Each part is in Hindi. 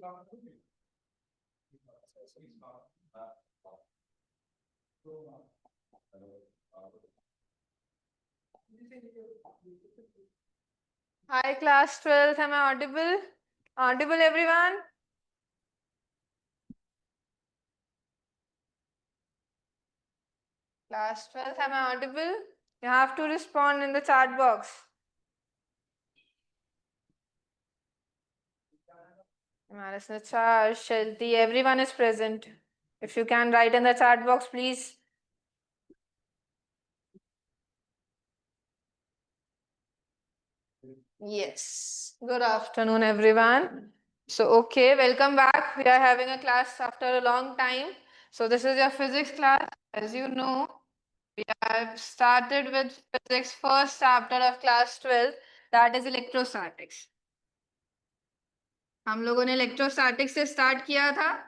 Hi, class 12th. Am I audible? Audible, everyone? Class 12th, am I audible? You have to respond in the chat box. Marissa, Charles, Shelty, everyone is present. If you can write in the chat box, please. Yes. Good afternoon, everyone. So, okay, welcome back. We are having a class after a long time. So, this is your physics class. As you know, we have started with physics first chapter of class 12, that is electrostatics. हम लोगों ने electrostatics से start किया था.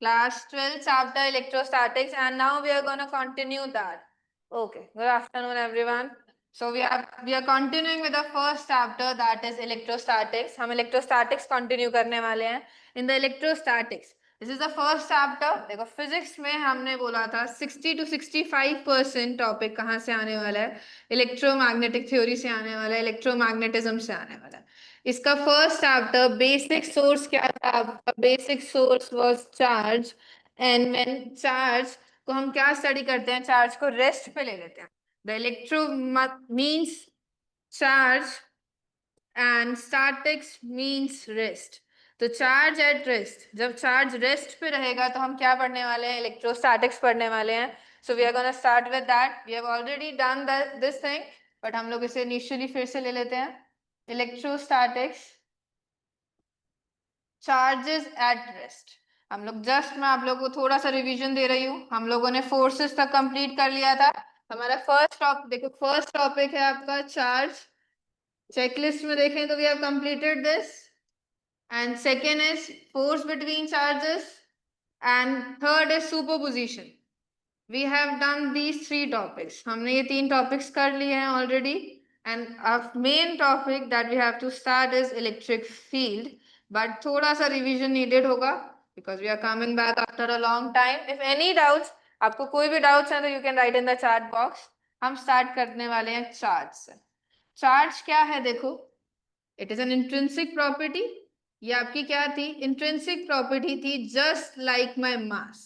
Class 12 chapter electrostatics, and now we are going to continue that. Okay, good afternoon, everyone. So we are continuing with the first chapter, that is electrostatics. हम electrostatics continue करने वाले हैं. In the electrostatics, this is the first chapter. देखो physics में हमने बोला था 60 to 65% टॉपिक कहाँ से आने वाला है? इलेक्ट्रोमैग्नेटिक थ्योरी से आने वाला है, इलेक्ट्रोमैग्नेटिज्म से आने वाला है. इसका फर्स्ट चैप्टर बेसिक सोर्स क्या था? Basic source was charge. And when charge को हम क्या स्टडी करते हैं? चार्ज को रेस्ट पे ले लेते हैं. The electro means charge and statics means rest. तो चार्ज एट रेस्ट, जब चार्ज रेस्ट पे रहेगा तो हम क्या पढ़ने वाले हैं? इलेक्ट्रोस्टैटिक्स पढ़ने वाले हैं. So we are gonna start with that. We have already done this thing, but हम लोग इसे इनिशियली फिर से ले लेते हैं. Electrostatics, charges at rest. हम लोग जस्ट मैं आप लोगों को थोड़ा सा रिवीजन दे रही हूँ. हम लोगों ने फोर्सेस तक कंप्लीट कर लिया था. हमारा फर्स्ट टॉपिक देखो, फर्स्ट टॉपिक है आपका चार्ज. चेकलिस्ट में देखें तो we have completed this. And second is force between charges, and third is superposition. We have done these 3 topics. हमने ये 3 topics कर लिए हैं already. And our main topic that we have to start is electric field. But थोड़ा सा revision needed होगा because we are coming back after a long time. If any doubts, आपको कोई भी doubts हैं तो you can write in the chat box. हम start करने वाले हैं charge से. Charge क्या है देखो? It is an intrinsic property. ये आपकी क्या थी? Intrinsic property थी just like my mass.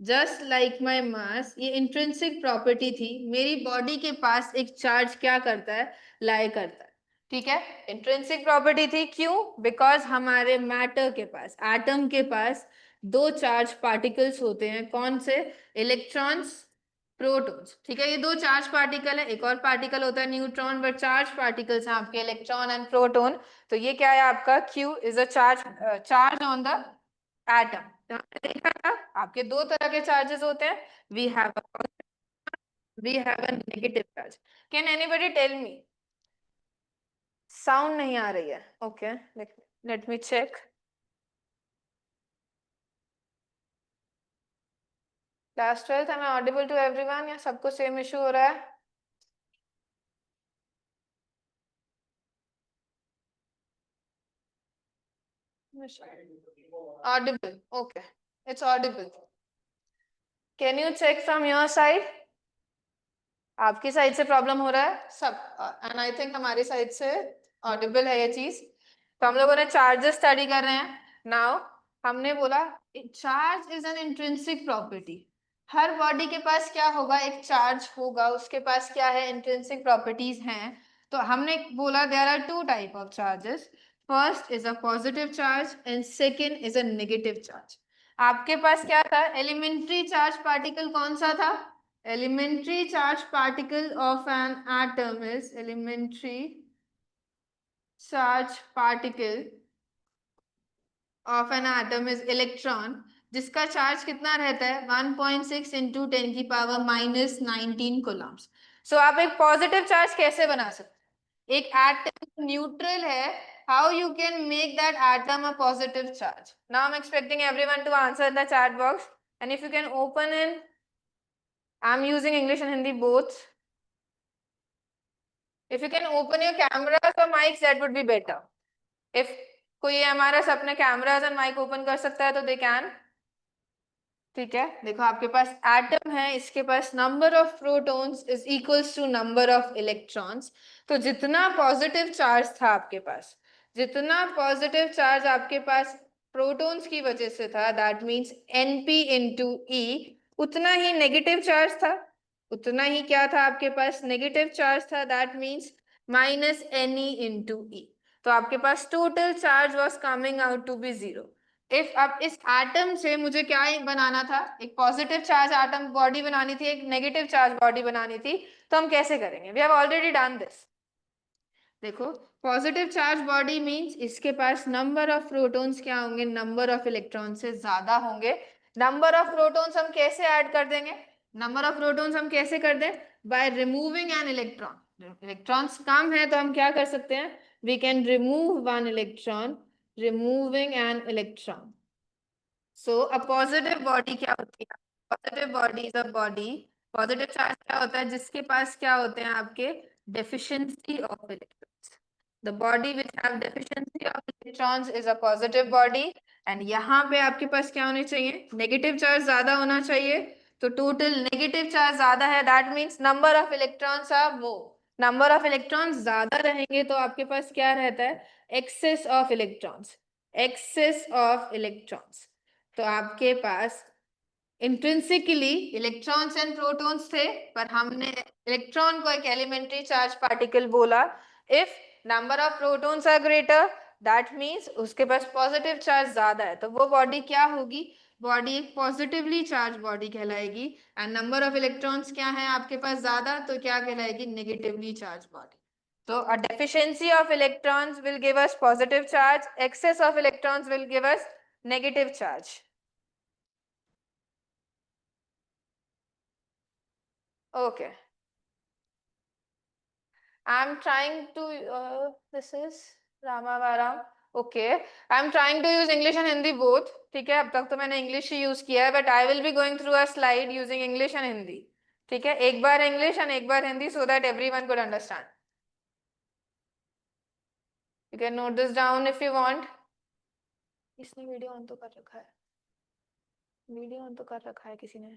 Just like my mass, ये इंट्रिंसिक प्रॉपर्टी थी. मेरी बॉडी के पास एक चार्ज क्या करता है? लाई करता है. ठीक है, इंट्रिंसिक प्रॉपर्टी थी. क्यों? बिकॉज हमारे मैटर के पास, एटम के पास 2 चार्ज पार्टिकल्स होते हैं. कौन से? Electrons, protons. ठीक है, ये 2 चार्ज पार्टिकल है. एक और पार्टिकल होता है न्यूट्रॉन, बट चार्ज पार्टिकल्स हैं आपके इलेक्ट्रॉन एंड प्रोटॉन. तो ये क्या है आपका? Q is a charge on the atom. देखा था आपके 2 तरह के चार्जेस होते हैं. We have a negative charge. Can anybody tell me? Sound नहीं आ रही है. Okay, let me check. Class 12th, am I audible to everyone? या सबको सेम इशू हो रहा है? Audible. Okay, it's audible. Can you check from your side? आपकी साइड से प्रॉब्लम हो रहा है सब, एंड आई थिंक हमारी साइड से ऑडिबल है ये चीज. तो हम लोगों ने चार्जेस स्टडी कर रहे हैं. नाउ हमने बोला charge is an intrinsic property. Her body के पास क्या होगा? एक चार्ज होगा. उसके पास क्या है? इंट्रिंसिक प्रॉपर्टीज हैं. तो हमने बोला there are 2 type of charges. First is a positive charge and second is a negative charge. आपके पास क्या था? एलिमेंट्री चार्ज पार्टिकल कौन सा था? Elementary charge particle of an atom is elementary charge particle of an atom is electron, जिसका चार्ज कितना रहता है? 1.6 into 10 की पावर माइनस 19 coulombs. सो आप एक पॉजिटिव चार्ज कैसे बना सकते? एक एटम न्यूट्रल है. How you can make that atom a positive charge? Now I am expecting everyone to answer in the chat box. And if you can open in, I am using English and Hindi both. If you can open your cameras or mics, that would be better. If कोई हमारा अपने कैमराज एंड माइक ओपन कर सकता है तो दे कैन। ठीक है, देखो आपके पास एटम है, इसके पास number of protons is equals to number of electrons. तो जितना पॉजिटिव चार्ज था आपके पास, जितना पॉजिटिव चार्ज आपके पास प्रोटॉन्स की वजह से था, दैट मींस Np इंटू ई, उतना ही नेगेटिव चार्ज था, उतना ही क्या था आपके पास, नेगेटिव चार्ज था, that means minus Ne into E. तो आपके पास total charge was coming out to be zero. If अब इस एटम से मुझे क्या बनाना था, एक पॉजिटिव चार्ज एटम बॉडी बनानी थी, एक नेगेटिव चार्ज बॉडी बनानी थी, तो हम कैसे करेंगे? We have already done this. देखो, पॉजिटिव चार्ज बॉडी मींस इसके पास नंबर ऑफ प्रोटॉन्स क्या होंगे, नंबर ऑफ इलेक्ट्रॉन से ज्यादा होंगे। नंबर ऑफ प्रोटॉन्स हम कैसे ऐड कर देंगे, नंबर ऑफ प्रोटॉन्स हम कैसे कर दें, by removing an electron. Electrons कम है तो हम क्या कर सकते हैं, we can remove one electron, removing an electron. So a positive body क्या होती है, positive body is a body, positive charge क्या होता है, जिसके पास क्या होते हैं आपके deficiency of electrons. The body which have deficiency of electrons is a positive body. And यहाँ पे आपके पास क्या होने चाहिए, नेगेटिव चार्ज ज्यादा होना चाहिए। तो टोटल नेगेटिव चार्ज ज्यादा है, that means number of electrons are more. Number of electrons ज्यादा रहेंगे तो आपके पास क्या रहता है, excess of electrons, excess of electrons. तो आपके पास इंट्रिंसिकली इलेक्ट्रॉन्स एंड प्रोटॉन्स थे, पर हमने इलेक्ट्रॉन को एक एलिमेंट्री चार्ज पार्टिकल बोला। If number of protons are greater, that means उसके पास पॉजिटिव चार्ज ज्यादा है, तो वो बॉडी क्या होगी, बॉडी एक पॉजिटिवली चार्ज बॉडी कहलाएगी। एंड नंबर ऑफ इलेक्ट्रॉन्स क्या है आपके पास ज्यादा, तो क्या कहलाएगी, नेगेटिवली चार्ज बॉडी। तो a deficiency of electrons will give us positive charge, excess of electrons will give us negative charge. Okay. I'm trying to, this is Ramavaram. Okay. I'm trying to use English and Hindi both. ठीक है, अब तक तो मैंने English ही use किया है, but I will be going through a slide using English and Hindi. ठीक है, एक बार English and एक बार Hindi so that everyone could understand. You can note this down if you want. इसने वीडियो ऑन तो कर रखा है, वीडियो ऑन तो कर रखा है किसी ने।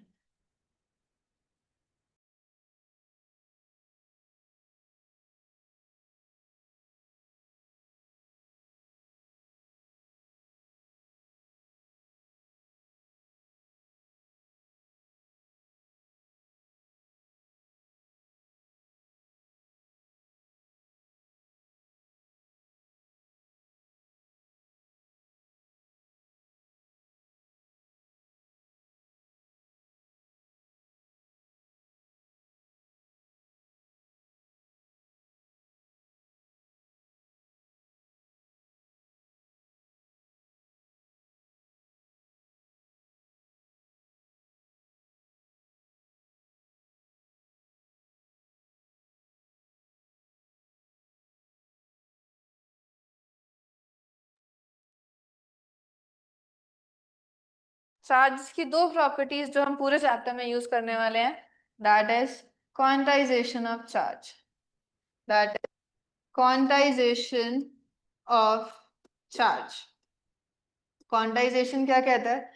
चार्ज की दो प्रॉपर्टीज जो हम पूरे चैप्टर में यूज करने वाले हैं, that is quantization of charge, that is quantization of charge. Quantization क्या कहता है,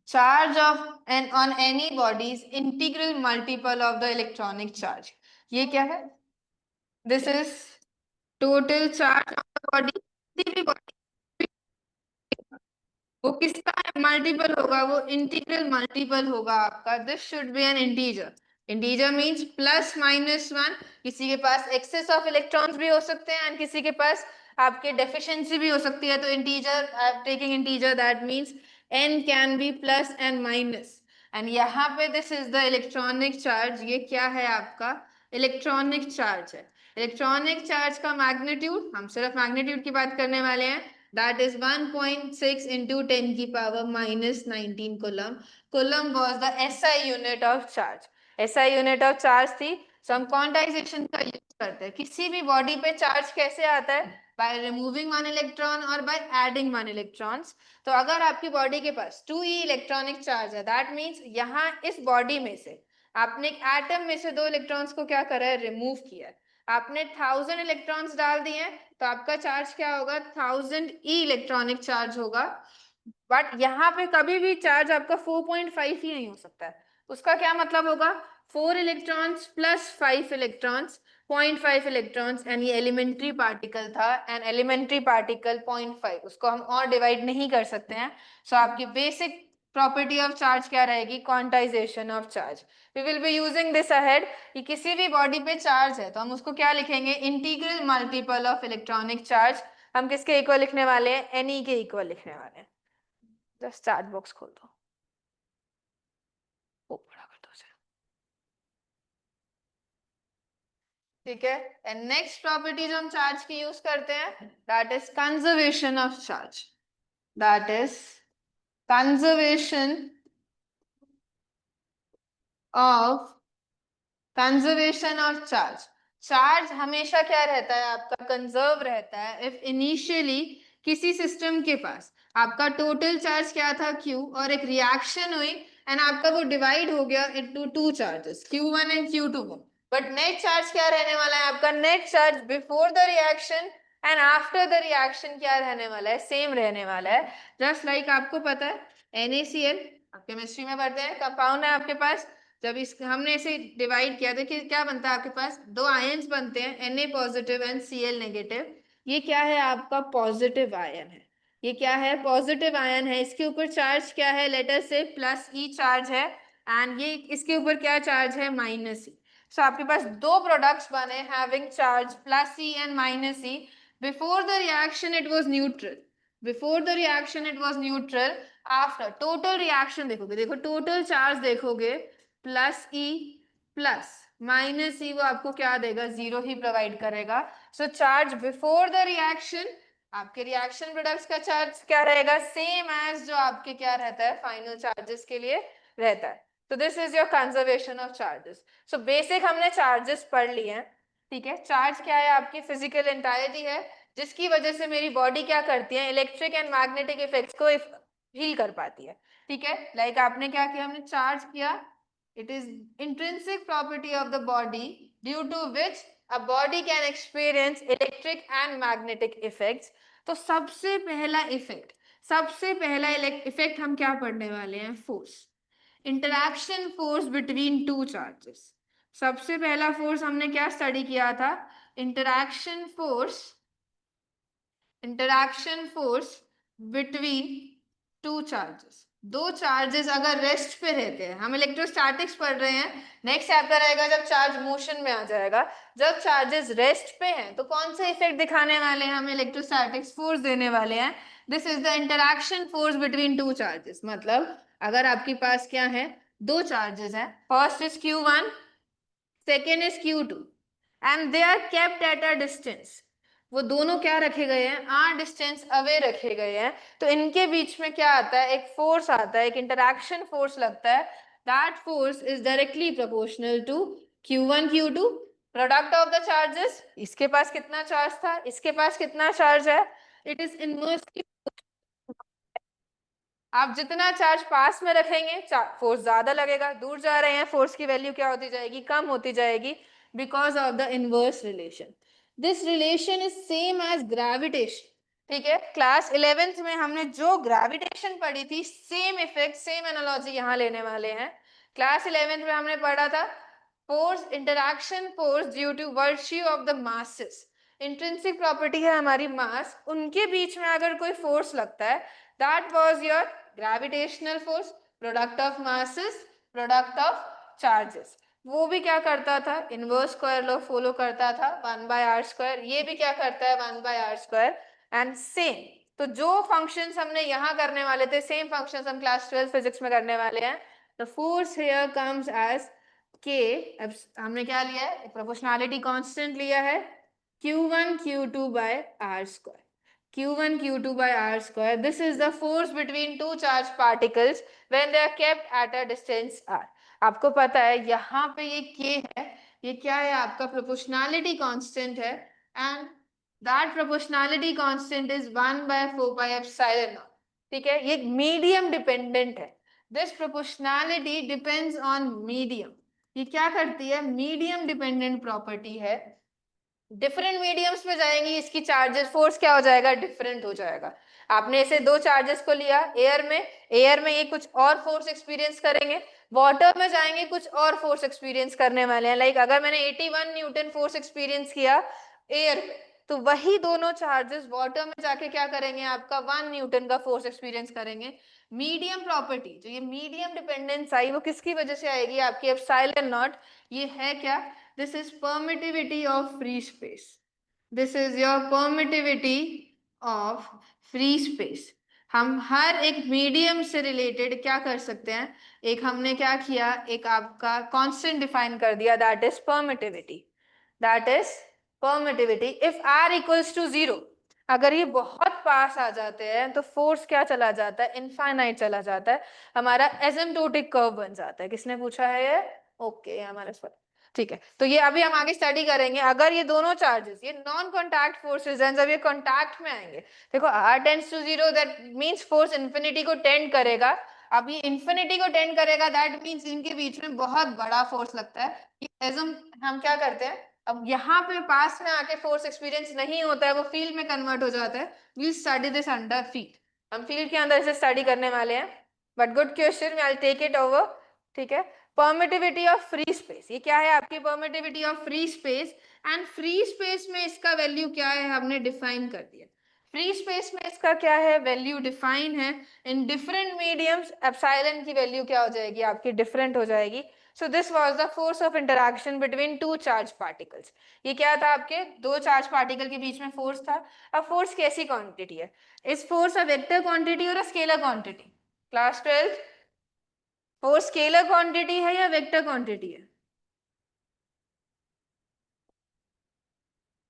charge of an on any bodies integral multiple of the electronic charge. ये क्या है, this is total charge of the body, वो किसका मल्टीपल होगा, वो इंटीग्रल मल्टीपल होगा आपका। This should be an integer, integer means plus minus one. किसी के पास एक्सेस ऑफ इलेक्ट्रॉन्स भी हो सकते हैं एंड किसी के पास आपके डेफिशिएंसी भी हो सकती है। तो integer, I am taking integer, that means n can be plus and minus. And यहाँ पे this is the electronic charge, ये क्या है आपका, इलेक्ट्रॉनिक चार्ज है। इलेक्ट्रॉनिक चार्ज का मैग्नीट्यूड, हम सिर्फ मैग्नीट्यूड की बात करने वाले हैं, that is 1.6 into 10 की power minus 19 coulomb. Coulomb was the SI unit of charge. SI unit of charge थी। so हम quantization का यूज करते हैं। किसी भी बॉडी पे चार्ज कैसे आता है, by removing one electron और by adding one electrons। तो अगर आपकी बॉडी के पास 2e इलेक्ट्रॉनिक चार्ज है, that means यहाँ इस बॉडी में से आपने एक एटम में से दो इलेक्ट्रॉन्स को क्या करा है, रिमूव किया है। आपने 1000 इलेक्ट्रॉन्स डाल दिए तो आपका चार्ज क्या होगा, 1000 ई इलेक्ट्रॉनिक चार्ज होगा। बट यहाँ पे कभी भी चार्ज आपका 4.5 ही नहीं हो सकता है। उसका क्या मतलब होगा, 4 electrons plus 5 electrons, 0.5 electrons, and ये एलिमेंट्री पार्टिकल था, एंड एलिमेंट्री पार्टिकल 0.5, उसको हम और डिवाइड नहीं कर सकते हैं। सो आपकी बेसिक प्रॉपर्टी ऑफ चार्ज क्या रहेगी, quantization of charge. We will be using this ahead कि किसी भी बॉडी पे चार्ज है तो हम उसको क्या लिखेंगे, integral multiple of electronic charge. हम किसके इक्वल लिखने वाले हैं, एनी के इक्वल लिखने वाले हैं। जस्ट चार्ट बॉक्स खोल दो, वो बड़ा कर दो उसे। ठीक है, एंड नेक्स्ट प्रॉपर्टी जो हम चार्ज की यूज करते हैं, that is conservation of charge. That is conservation of conservation of charge. Charge हमेशा क्या रहता है आपका, कंजर्व रहता है इफ इनिशियली किसी सिस्टम के पास आपका टोटल चार्ज क्या था Q, और एक रिएक्शन हुई एंड आपका वो डिवाइड हो गया into two charges Q1 and Q2। But net charge क्या रहने वाला है आपका, net charge before the reaction and after the reaction क्या रहने वाला है, सेम रहने वाला है। जस्ट लाइक आपको पता है NaCl, आप केमिस्ट्री में पढ़ते हैं, कंपाउंड है आपके पास। जब इस हमने इसे डिवाइड किया, देखिए क्या बनता है आपके पास, दो आयंस बनते हैं Na positive and Cl negative. ये क्या है आपका, पॉजिटिव आयन है। ये क्या है, पॉजिटिव आयन है। इसके ऊपर चार्ज क्या है, लेटर से प्लस ई चार्ज है, एंड ये इसके ऊपर क्या चार्ज है, माइनस ई। सो आपके पास दो प्रोडक्ट्स बने having charge plus E and minus E. Before the reaction it was neutral, before the reaction it was neutral. After total reaction देखोगे, देखो टोटल चार्ज देखोगे, प्लस ई प्लस माइनस ई, वो आपको क्या देगा, जीरो ही प्रोवाइड करेगा। सो चार्ज बिफोर द रिएक्शन, आपके रिएक्शन प्रोडक्ट्स का चार्ज क्या रहेगा, सेम एज जो आपके क्या रहता है फाइनल चार्जेस के लिए रहता है। तो this is your conservation of charges. So basic हमने चार्जेस पढ़ लिए हैं। ठीक है, चार्ज क्या है, आपकी फिजिकल एंटायरिटी है जिसकी वजह से मेरी बॉडी क्या करती है, इलेक्ट्रिक एंड मैग्नेटिक इफेक्ट्स को हील कर पाती है। ठीक है, लाइक आपने क्या किया, हमने चार्ज किया, it is intrinsic property of the body due to which a body can experience electric and magnetic effects। तो सबसे पहला इफेक्ट, सबसे पहला इफेक्ट हम क्या पढ़ने वाले हैं, force, interaction force between two charges. सबसे पहला फोर्स हमने क्या स्टडी किया था, interaction force, interaction force between two charges. दो चार्जेस अगर रेस्ट पे रहते हैं, हम इलेक्ट्रोस्टैटिक्स पढ़ रहे हैं, नेक्स्ट चैप्टर आएगा जब चार्ज मोशन में आ जाएगा। जब चार्जेस रेस्ट पे हैं तो कौन सा इफेक्ट दिखाने वाले हैं, हम इलेक्ट्रोस्टैटिक्स फोर्स देने वाले हैं। This is the interaction force between two charges. मतलब अगर आपके पास क्या है, दो चार्जेस हैं, first is Q1, second is Q2, and they are kept at a distance. वो दोनों क्या रखे गए हैं, आर डिस्टेंस अवे रखे गए हैं। तो इनके बीच में क्या आता है, एक फोर्स आता है, एक इंटरैक्शन फोर्स लगता है। That force is directly proportional to Q1 Q2, product of the charges. इसके पास कितना चार्ज था, इसके पास कितना चार्ज है, इट इज इनवर्सली, आप जितना चार्ज पास में रखेंगे फोर्स ज्यादा लगेगा, दूर जा रहे हैं फोर्स की वैल्यू क्या होती जाएगी, कम होती जाएगी, because of the inverse relation. This relation is same as gravitation. ठीक है, क्लास 11th में हमने जो ग्रेविटेशन पढ़ी थी, सेम इफेक्ट, सेम एनालॉजी यहाँ लेने वाले हैं। क्लास 11th में हमने पढ़ा था force, interaction force due to virtue of the masses. Intrinsic property है हमारी मास, उनके बीच में अगर कोई फोर्स लगता है, that was your gravitational force, product of masses, product of charges. वो भी क्या करता था, इनवर्स स्क्वायर लॉ फॉलो करता था, 1/r²। ये भी क्या करता है, 1/r², एंड सेम। तो जो फंक्शंस हमने यहाँ करने वाले थे, सेम फंक्शंस हम क्लास 12 फिजिक्स में करने वाले हैं। The force here comes as k। अब हमने क्या लिया है, प्रोपोर्शनैलिटी कांस्टेंट लिया है, Q1 Q2 by r², Q1 Q2 by r²। This is the force between two charged particles when they are kept at a distance r। आपको पता है यहाँ पे ये k है, ये क्या है आपका प्रोपोर्शनैलिटी कांस्टेंट है, and that proportionality constant is 1/4πε0। ठीक है, ये मीडियम डिपेंडेंट है। This proportionality depends on medium. ये क्या करती है, मीडियम डिपेंडेंट प्रॉपर्टी है। डिफरेंट मीडियम्स में जाएंगी, इसकी चार्जेस फोर्स क्या हो जाएगा, डिफरेंट हो जाएगा। आपने ऐसे दो चार्जेस को लिया एयर में ये कुछ और फोर्स एक्सपीरियंस करेंगे, वाटर में जाएंगे कुछ और फोर्स एक्सपीरियंस करने वाले हैं। लाइक अगर मैंने 81 न्यूटन फोर्स एक्सपीरियंस किया एयर में, तो वही दोनों चार्जेस वाटर में जाके क्या करेंगे, आपका 1 न्यूटन का फोर्स एक्सपीरियंस करेंगे। मीडियम प्रॉपर्टी, जो ये मीडियम डिपेंडेंस आई, वो किसकी वजह से आएगी, आपकी एप्सिलॉन नॉट। ये है क्या, this is permittivity of free space. This is your permittivity of free space. हम हर एक मीडियम से रिलेटेड क्या कर सकते हैं, एक हमने क्या किया, एक आपका कांस्टेंट डिफाइन कर दिया, that is permittivity. That is permittivity if r equals to 0। अगर ये बहुत पास आ जाते हैं तो फोर्स क्या चला जाता है, इनफाइनाइट चला जाता है, हमारा एसिम्प्टोटिक कर्व बन जाता है। किसने पूछा है ये, ओके हमारे साथ, ठीक है। तो ये अभी हम आगे स्टडी करेंगे। अगर ये दोनों चार्जेस, ये नॉन कॉन्टैक्ट फोर्सेस हैं, जब ये कॉन्टैक्ट में आएंगे, देखो r tends to 0, that means force infinity को टेंड करेगा। अब ये इंफिनिटी को टेंड करेगा, दैट मींस इनके बीच में बहुत बड़ा फोर्स लगता है। हम क्या करते हैं, अब यहाँ पे पास में आके फोर्स एक्सपीरियंस नहीं होता है, वो फील्ड में कन्वर्ट हो जाता है। We study this under field, हम फील्ड के अंदर से स्टडी करने वाले हैं। But good question, I take it over, ठीक है। परमिटिविटी ऑफ फ्री स्पेस, ये क्या है आपकी permittivity of free space. And free space में इसका वैल्यू क्या है, हमने डिफाइन कर दिया। फ्री स्पेस में इसका क्या है, वैल्यू डिफाइन है। इन डिफरेंट मीडियम्स एप्सिलॉन की वैल्यू क्या हो जाएगी, आपकी डिफरेंट हो जाएगी। So this was the force of interaction between two charge particles. ये क्या था, आपके दो चार्ज पार्टिकल के बीच में फोर्स था। अब फोर्स कैसी क्वांटिटी है, इस फोर्स अ वेक्टर क्वांटिटी और a scalar quantity. Class 12 force scalar quantity है या वेक्टर क्वांटिटी है,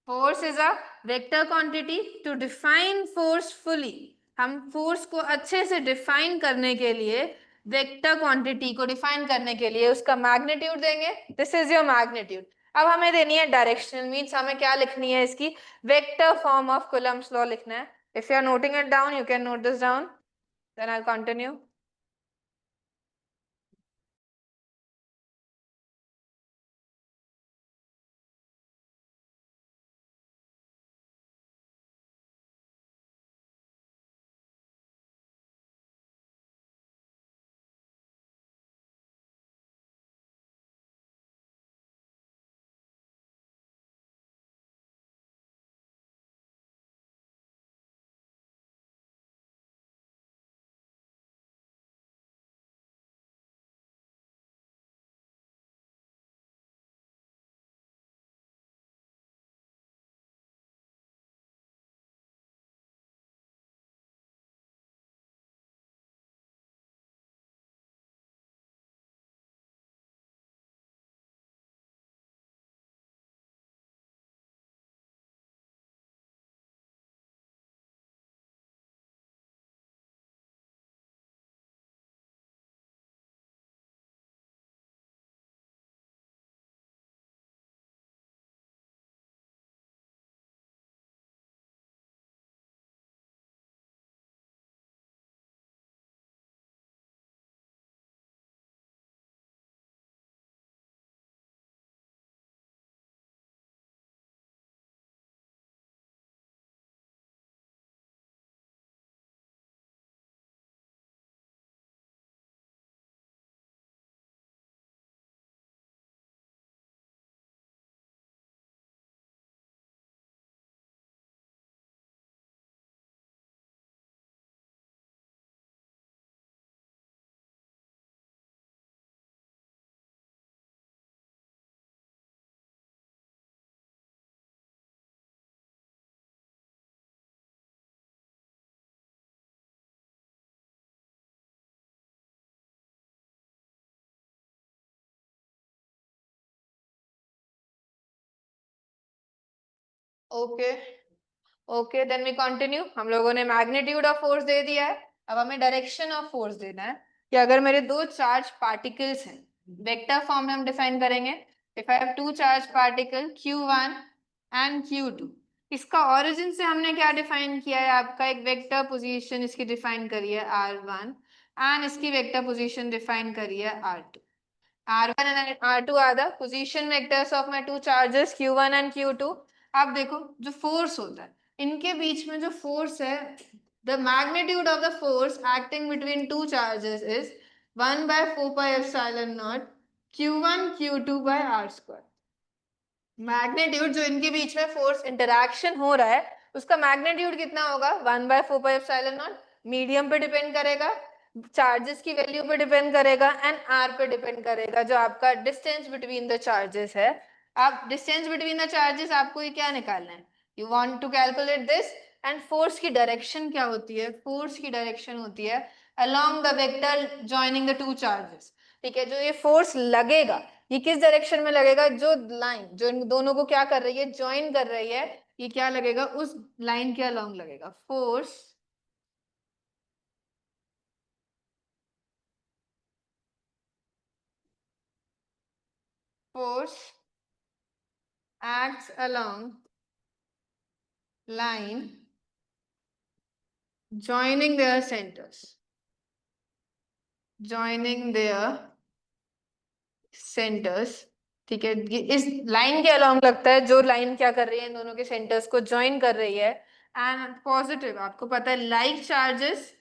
force is a vector quantity. To define force fully, हम फोर्स को अच्छे से डिफाइन करने के लिए, वेक्टर क्वांटिटी को डिफाइन करने के लिए उसका मैग्नीट्यूड देंगे। This is your magnitude. अब हमें देनी है डायरेक्शन, मींस हमें क्या लिखनी है, इसकी vector form of Coulomb's law लिखना है। If you are noting it down, you can note this down, then I continue. Okay okay, then we continue. हम लोगों ने मैग्नीट्यूड ऑफ फोर्स दे दिया है, अब हमें डायरेक्शन ऑफ फोर्स देना है। कि अगर मेरे दो चार्ज पार्टिकल्स हैं, वेक्टर फॉर्म में हम डिफाइन करेंगे। If I have two charge particle Q1 and Q2, इसका ओरिजिन से हमने क्या डिफाइन किया है, आपका एक वेक्टर पोजीशन इसकी डिफाइन करी है R1, एंड इसकी वेक्टर पोजीशन डिफाइन करी है R2। R1 and R2 are the position vectors of my two charges Q1 and Q2. आप देखो जो फोर्स होता है, इनके बीच में जो फोर्स है, the magnitude of the force acting between two charges is 1/4πε0 Q1 Q2 by r square। Magnitude जो इनके बीच में फोर्स इंटरैक्शन हो रहा है उसका मैग्नीट्यूड कितना होगा, 1/4πε0। मीडियम पे डिपेंड करेगा, चार्जेस की वैल्यू पे डिपेंड करेगा एंड आर पे डिपेंड करेगा, जो आपका डिस्टेंस बिटवीन द चार्जेस है। आप डिस्टेंस बिटवीन द चार्जेस आपको ये क्या निकालना है, you want to calculate this. And force की डायरेक्शन क्या होती है, फोर्स की डायरेक्शन होती है along the vector joining the two charges. ठीक है, जो ये फोर्स लगेगा ये किस डायरेक्शन में लगेगा, जो लाइन जो इन दोनों को क्या कर रही है, ज्वाइन कर रही है, ये क्या लगेगा, उस लाइन के अलोंग लगेगा। Force acts along line joining their centers, joining their centers। ठीक है, ये इस लाइन के अलोंग लगता है, जो लाइन क्या कर रही है, इन दोनों के सेंटर्स को ज्वाइन कर रही है। एंड पॉजिटिव, आपको पता है लाइक चार्जेस,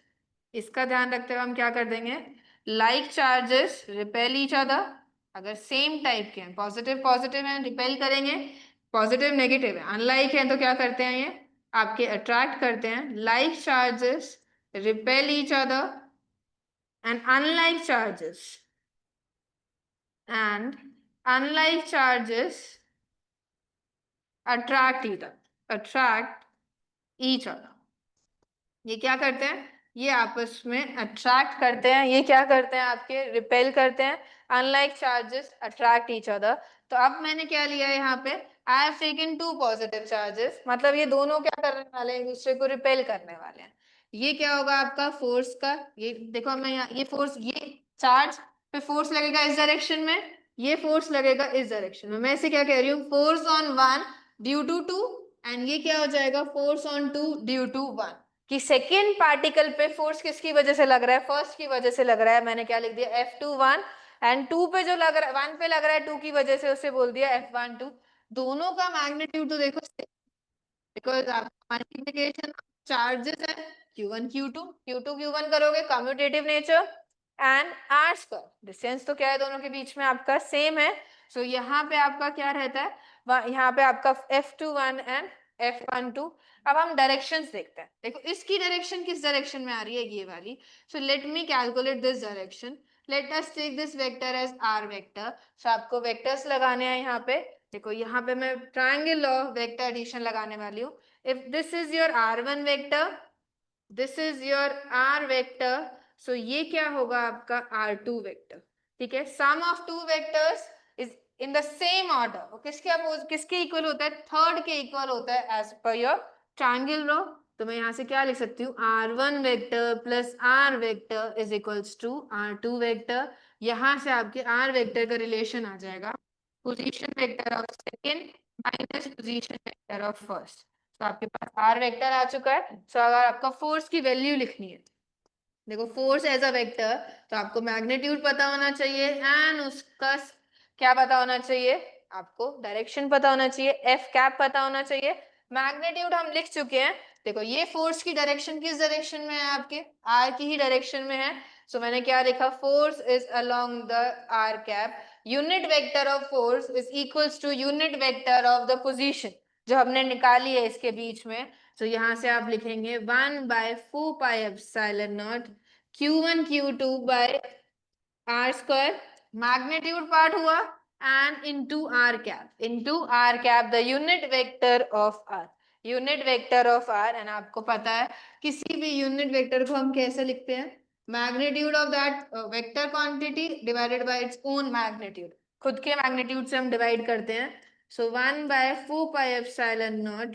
इसका ध्यान रखते हुए हम क्या कर देंगे, like charges repel each other. अगर सेम टाइप के हैं, पॉजिटिव पॉजिटिव हैं, रिपेल करेंगे, पॉजिटिव नेगेटिव है, अनलाइक है, तो क्या करते हैं ये आपके अट्रैक्ट करते हैं। Like charges repel each other and unlike charges and unlike charges attract each other। ये क्या करते हैं, ये आपस में अट्रैक्ट करते हैं, ये क्या करते हैं, आपके रिपेल करते हैं। Unlike charges attract each other. तो अब मैंने क्या लिया है यहाँ पे, I have taken two positive charges, मतलब ये दोनों क्या करने वाले हैं, एक दूसरे को रिपेल करने वाले हैं। ये क्या होगा आपका फोर्स का, ये देखो मैं यहाँ, ये फोर्स, ये चार्ज पे फोर्स लगेगा इस डायरेक्शन में, ये फोर्स लगेगा इस डायरेक्शन में। मैं इसे क्या कह रही हूँ, force on one due to two, and ये क्या हो जाएगा, force on two due to one. कि सेकेंड पार्टिकल पे फोर्स किसकी वजह से लग रहा है, फर्स्ट की वजह से लग रहा है। मैंने क्या लिख दिया, F21, एंड टू पे जो लग रहा है, वन पे लग रहा है टू की वजह से, उसे बोल दिया F12। दोनों का मैग्नीट्यूड तो देखो, बिकॉज मल्टीप्लिकेशन चार्जेस है, Q1 Q2 Q2 Q1 करोगे, commutative nature. And r square, distance तो क्या है दोनों के बीच में आपका सेम है। सो यहाँ पे आपका क्या रहता है, यहाँ पे आपका F21 एंड F12। अब हम डायरेक्शंस देखते हैं, देखो इसकी डायरेक्शन किस डायरेक्शन में आ रही है, ये वाली। So let me calculate this direction, let us take this vector as R vector. सो आपको वेक्टर्स लगाने हैं यहाँ पे, देखो यहाँ पे मैं ट्रायंगल लॉ वेक्टर एडिशन लगाने वाली हूँ। If this is your r1 vector, this is your r vector, so ये क्या होगा आपका r2 वेक्टर। ठीक है, sum of two vectors is in the same order, वो किसके इक्वल होता है, थर्ड के इक्वल होता है as per your triangle law. तो मैं यहाँ से क्या लिख सकती हूँ, r1 vector plus r vector is equals to r2 vector. यहाँ से आपके r वेक्टर का रिलेशन आ जाएगा position vector of second minus position vector of first. तो आपके पास r वेक्टर आ चुका है। तो अगर आपका फोर्स की वैल्यू लिखनी है, देखो फोर्स एज अ वेक्टर, तो आपको मैग्नीट्यूड पता होना चाहिए एंड उसका क्या पता होना चाहिए, आपको डायरेक्शन पता होना चाहिए, एफ कैप पता होना चाहिए। मैग्नीट्यूड हम लिख चुके हैं, देखो ये फोर्स की डायरेक्शन किस डायरेक्शन में है, आपके आर की ही डायरेक्शन में है। सो मैंने क्या लिखा, force is along the r cap, unit vector of force is equals to unit vector of the position जो हमने निकाली है इसके बीच में। तो यहाँ से आप लिखेंगे 1/4πε0 Q1 Q2 by are square, magnitude part हुआ, and into R cap the unit vector of R, unit vector of R. And आपको पता है किसी भी यूनिट वेक्टर को हम कैसे लिखते हैं, magnitude of that vector quantity divided by its own magnitude, खुद के मैग्नीट्यूड से हम डिवाइड करते हैं। सो 1/4πε0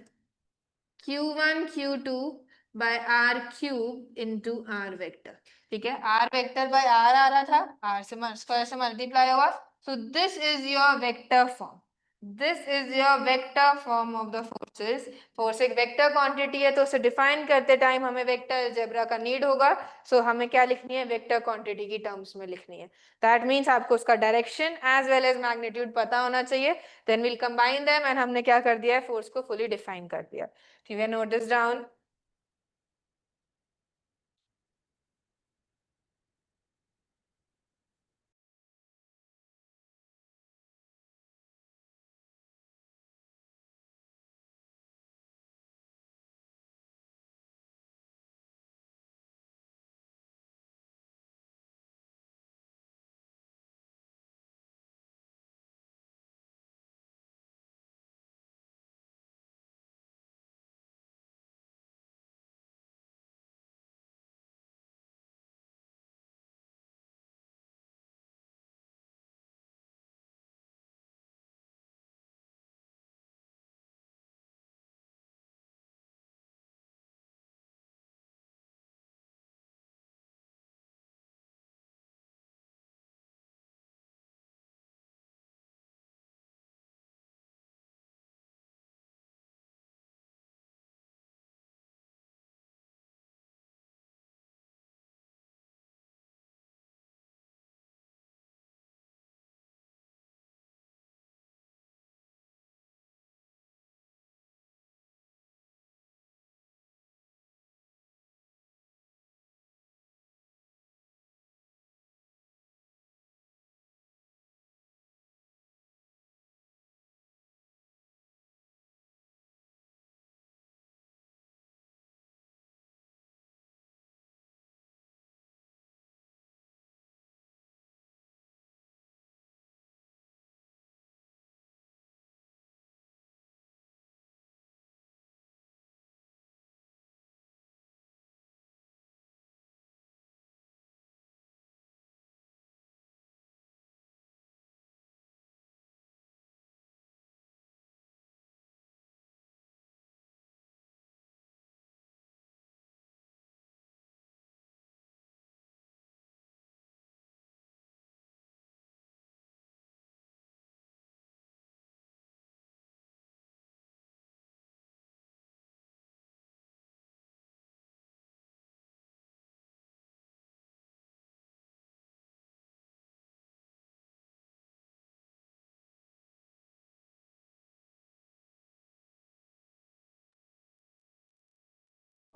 Q1 Q2 by R cube into R vector। ठीक है, R वेक्टर बाय R आ रहा था, R से स्क्वायर से मल्टीप्लाई होगा। So this is your vector form, this is your vector form of the forces. Force एक वेक्टर क्वांटिटी है, तो उसे डिफाइन करते टाइम हमें वेक्टर अलजेब्रा का नीड होगा। सो हमें क्या लिखनी है, वेक्टर क्वांटिटी की टर्म्स में लिखनी है। दैट मीन्स आपको उसका direction as well as magnitude पता होना चाहिए। Then will combine them and हमने क्या कर दिया है, फोर्स को फुली डिफाइन कर दिया। ठीक है, note this down.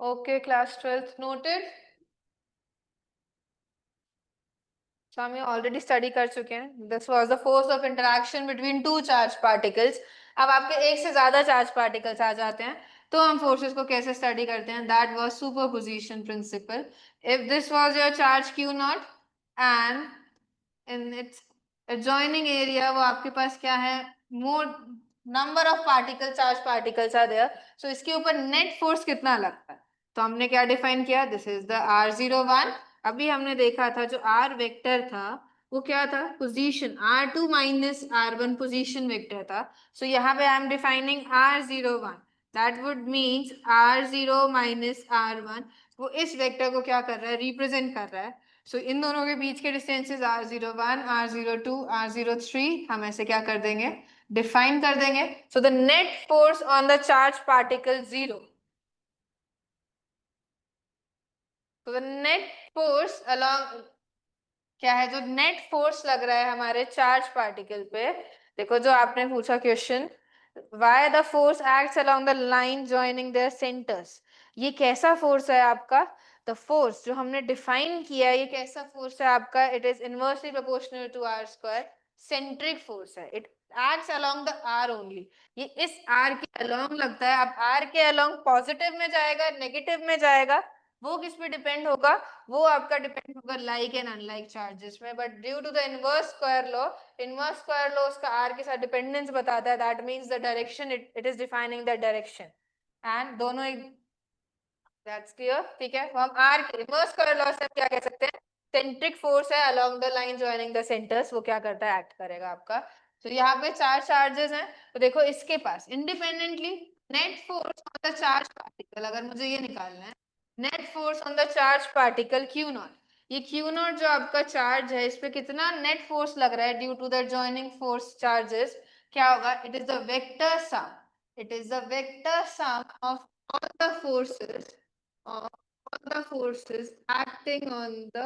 Okay, class 12th noted. तो हम ये ऑलरेडी स्टडी कर चुके हैं। This was the force of interaction between two charge particles. अब आपके एक से ज्यादा चार्ज पार्टिकल्स आ जाते हैं, तो हम फोर्सेस को कैसे स्टडी करते हैं, that was superposition principle. If this was your charge Q not and in its adjoining area, वो आपके पास क्या है, more number of particle, charge particles are there. So इसके ऊपर नेट फोर्स कितना लगता है, तो हमने क्या डिफाइन किया, दिस इज द r01। अभी हमने देखा था जो r वेक्टर था वो क्या था, position, r2 minus r1 position vector था। सो यहाँ पे I am defining r01, that would means r0 minus r1 वो इस वेक्टर को क्या कर रहा है, रिप्रेजेंट कर रहा है। सो इन दोनों के बीच के डिस्टेंसेस r01, r02, r03 हम ऐसे क्या कर देंगे, डिफाइन कर देंगे। So the net force on the charge particle 0, तो द नेट फोर्स अलॉन्ग, क्या है जो नेट फोर्स लग रहा है हमारे चार्ज पार्टिकल पे। देखो जो आपने पूछा question, why the force acts along the line joining there centres, ये कैसा फोर्स है आपका, द फोर्स जो हमने डिफाइन किया है ये कैसा फोर्स है आपका, it is inversely proportional to R square, centric force है। It acts along the R only, ये इस आर के अलोंग लगता है। अब आर के अलोंग पॉजिटिव में जाएगा, नेगेटिव में जाएगा, वो किस पे डिपेंड होगा, वो आपका डिपेंड होगा लाइक एंड अनलाइक चार्जेस में। But due to the inverse square law, inverse square law उसका आर के साथ डिपेंडेंस बताता है, that means the direction, it is defining the direction and दोनों एक, दैट्स क्लियर। ठीक है, तो हम आर के रिवर्स स्क्वायर लॉ से हम क्या कह सकते हैं, सेंट्रिक फोर्स है along the line joining the centres, वो क्या करता है, एक्ट करेगा आपका। तो यहाँ पे चार चार्जेस हैं, तो देखो इसके पास independently net force on the charge particle, अगर मुझे ये निकालना है, net force on the charge particle Q not, ये क्यू नॉट जो आपका चार्ज है इस पे कितना नेट फोर्स लग रहा है due to the joining force charges, क्या होगा? It is the vector sum, it is the vector sum of all the forces of all the forces acting on the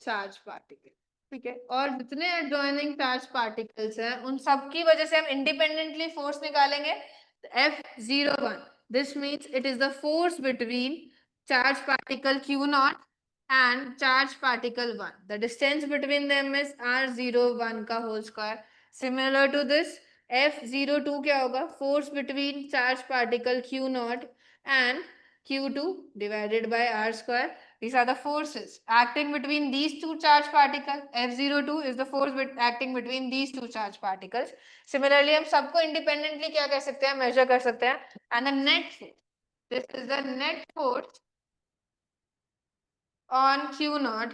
charge particle. ठीक है, और जितने एडजॉइनिंग चार्ज पार्टिकल्स हैं उन सब की वजह से हम इंडिपेंडेंटली फोर्स निकालेंगे. F01, this means it is the force between charge particle Q0 and charge particle 1. The distance between them is R01 का whole square. Similar to this, F02 क्या होगा? Force between charge particle Q0 and Q2 divided by R square. These are the forces acting between these two charge particles. F02 is the force acting between these two charge particles. Similarly, हम सबको independently क्या कर सकते हैं? Measure कर सकते हैं. And the net force, this is the net force on Q0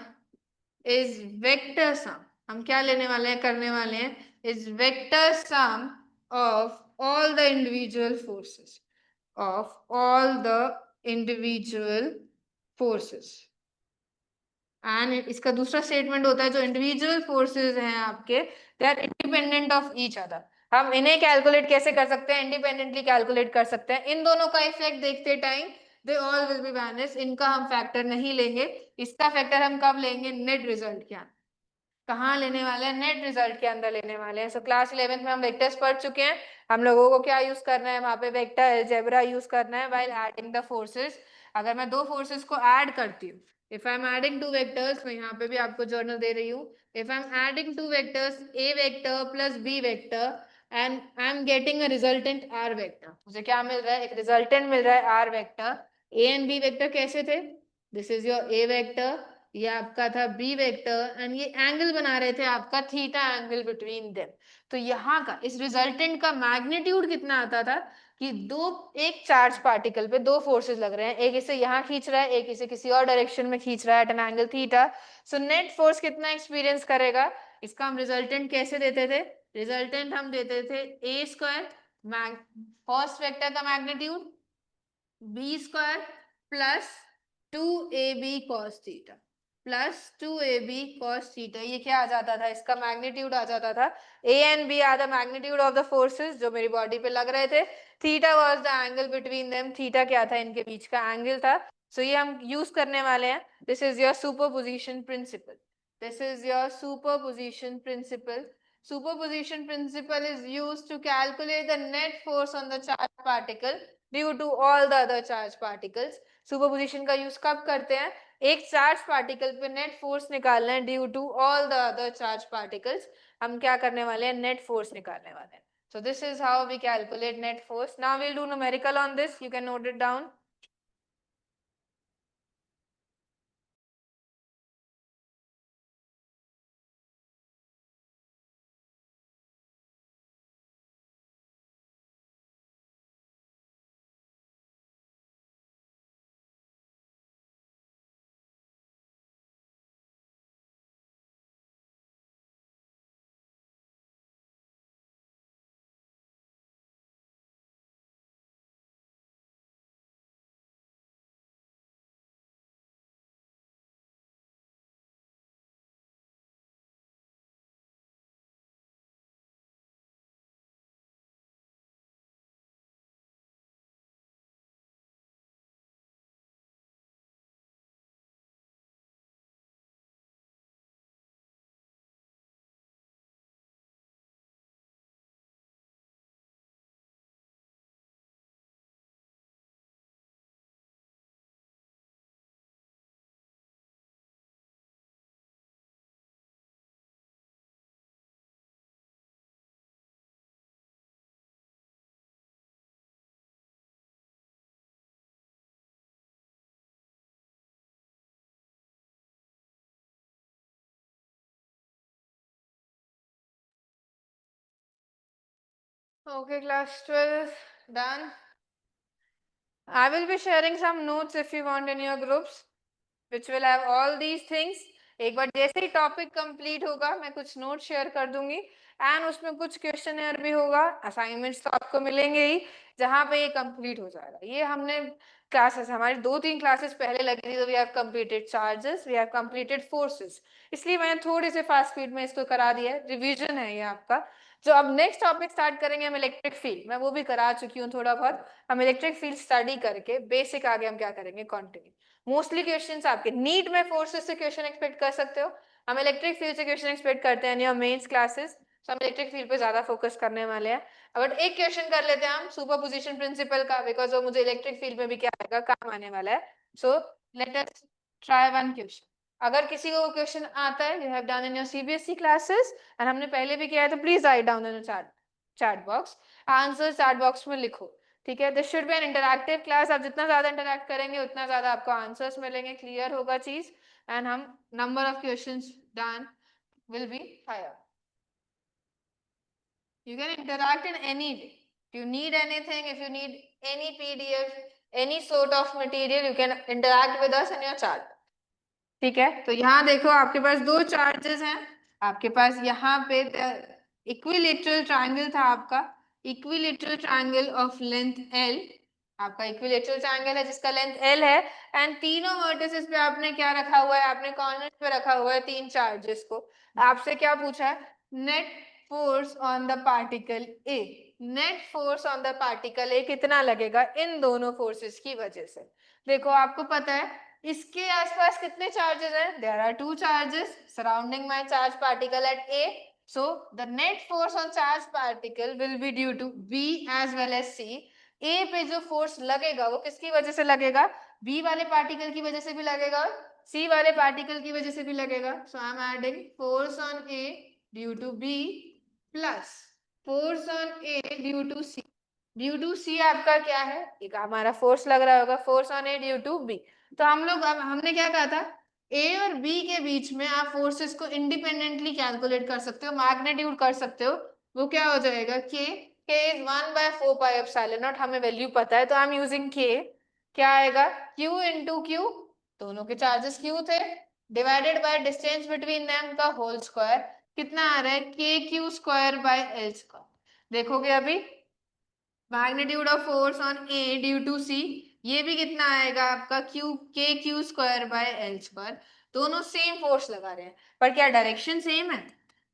is vector sum. हम क्या लेने वाले हैं, करने वाले हैं, is vector sum of all the individual forces, of all the individual forces. And इसका दूसरा स्टेटमेंट होता है जो इंडिविजुअल फोर्सेस हैं आपके, they are independent of each other. हम इन्हें कैलकुलेट कैसे कर सकते हैं? इंडिपेंडेंटली कैलकुलेट कर सकते हैं. इन दोनों का इफेक्ट देखते time they all will be vanish. इनका हम फैक्टर नहीं लेंगे. इसका फैक्टर हम कब लेंगे? नेट रिजल्ट के अंदर. कहाँ लेने वाले हैं? नेट रिजल्ट के अंदर लेने वाले हैं. सो क्लास 11th में हम वेक्टर्स पढ़ चुके हैं. हम लोगों को क्या यूज करना है? वहां पे वेक्टर अलजेब्रा यूज करना है व्हाइल एडिंग द फोर्सेस. अगर मैं दो फोर्सेस को ऐड करती हूँ, if I am adding two vectors, मैं यहाँ पे भी आपको जर्नल दे रही हूँ. If I am adding two vectors, a vector plus b vector, and I am getting a resultant r vector. मुझे क्या मिल रहा है? एक रिजल्टेंट मिल रहा है r vector. A and b vector कैसे थे? This is your a vector, ये आपका था बी वेक्टर, एंड ये एंगल बना रहे थे आपका थीटा एंगल बिटवीन देम. तो यहाँ का इस रिजल्टेंट का मैग्नीट्यूड कितना आता था कि एक चार्ज पार्टिकल पे दो फोर्सेस लग रहे हैं, एक इसे यहाँ खींच रहा है, एक इसे किसी और डायरेक्शन में खींच रहा है at an angle theta. So net force कितना एक्सपीरियंस करेगा? इसका हम रिजल्टेंट कैसे देते थे? रिजल्टेंट हम देते थे ए स्क्वायर फर्स्ट वेक्टर का magnitude b square plus 2ab cos theta plus 2ab cos theta. ये क्या आ जाता था? इसका मैग्नीट्यूड आ जाता था. a and b are the magnitude of the forces जो मेरी बॉडी पे लग रहे थे. Theta was the angle between them. Theta क्या था? इनके बीच का एंगल था. सो ये हम यूज करने वाले हैं. This is your superposition principle. This is your superposition principle. Superposition principle is used to calculate the net force on the charged particle due to all the other charged particles. Superposition का यूज कब करते हैं? एक चार्ज पार्टिकल पे नेट फोर्स निकालना है due to all the other charge particles. हम क्या करने वाले हैं? नेट फोर्स निकालने वाले हैं. So this is how we calculate net force. Now we'll do numerical on this. You can note it down. Okay, class 12 done. I will be sharing some notes if you want in your groups, which will have all these things. एक बार जैसे ही टॉपिक कंप्लीट होगा मैं कुछ नोट शेयर कर दूंगी एंड उसमें कुछ क्वेश्चन भी होगा. असाइनमेंट्स तो आपको मिलेंगे ही जहाँ पे ये कंप्लीट हो जाएगा. ये हमने क्लासेस हमारी 2-3 क्लासेस पहले लगी थी. तो we have completed charges, we have completed forces. इसलिए मैंने थोड़ी से फास्ट स्पीड में इसको करा दिया है. रिवीजन है ये आपका. जो अब नेक्स्ट टॉपिक स्टार्ट करेंगे हम इलेक्ट्रिक फील्ड, मैं वो भी करा चुकी हूँ थोड़ा बहुत। हम इलेक्ट्रिक फील्ड स्टडी करके बेसिक आगे हम क्या करेंगे, कंटिन्यू। मोस्टली क्वेश्चंस आपके नीट में फोर्सेस से क्वेश्चन एक्सपेक्ट कर सकते हो, हम इलेक्ट्रिक फील्ड से क्वेश्चन एक्सपेक्ट करते हैं मेंस क्लासेस, तो हम इलेक्ट्रिक फील्ड पे ज्यादा फोकस करने वाले हैं। बट एक क्वेश्चन कर लेते हैं हम सुपरपोजिशन प्रिंसिपल का, बिकॉज वो मुझे इलेक्ट्रिक फील्ड में भी क्या आएगा, काम आने वाला है। So let us try one question. अगर किसी को क्वेश्चन आता है, you have done in your CBSE classes and हमने पहले भी किया है, तो please write down in chat box, answer chat box में लिखो, ठीक है। This should be an interactive class, आप जितना ज्यादा इंटरैक्ट करेंगे उतना ज्यादा आपको आंसर्स मिलेंगे, क्लियर होगा चीज, एंड हम number of questions done will be higher. You can interact in any way. If you need anything, if you need any PDF, any sort of material, you can interact with us in your chat. ठीक है, तो यहाँ देखो आपके पास दो चार्जेस हैं, आपके पास यहाँ पे इक्विलेटरल ट्रायंगल था आपका, equilateral triangle of length L, आपका इक्विलेटरल ट्रायंगल है जिसका लेंथ L है, एंड तीनों वर्टिसेस पे आपने क्या रखा हुआ है, आपने कॉर्नर पे रखा हुआ है तीन चार्जेस को। आपसे क्या पूछा है, net force on the particle A, net force on the particle A कितना लगेगा इन दोनों फोर्सेस की वजह से। देखो आपको पता है इसके आसपास कितने चार्जेस हैं, there are two charges surrounding my charge particle at A, so the net force on charged particle will be due to B as well as C। A पे जो फोर्स लगेगा वो किसकी वजह से लगेगा, B वाले पार्टिकल की वजह से भी लगेगा और C वाले पार्टिकल की वजह से भी लगेगा। so I am adding force on A due to B plus force on A due to C। Due to C आपका क्या है, एक हमारा फोर्स लग रहा होगा, force on A due to B. तो हम लोग अब हमने क्या कहा था, ए और बी के बीच में आप फोर्सेस को इंडिपेंडेंटली कैलकुलेट कर सकते हो, मैग्नीट्यूड कर सकते हो, वो क्या हो जाएगा के इज 1/4πε0, हमें वैल्यू पता है तो आई एम यूजिंग के, क्या आएगा क्यू इंटू क्यू, दोनों के चार्जेस क्यू थे, divided by distance between them का होल स्क्वायर, कितना आ रहा है K Q square by L square. देखोगे अभी magnitude of force on A due to C, ये भी कितना आएगा आपका Q K Q square by L square, दोनों सेम फोर्स लगा रहे हैं, पर क्या डायरेक्शन सेम है,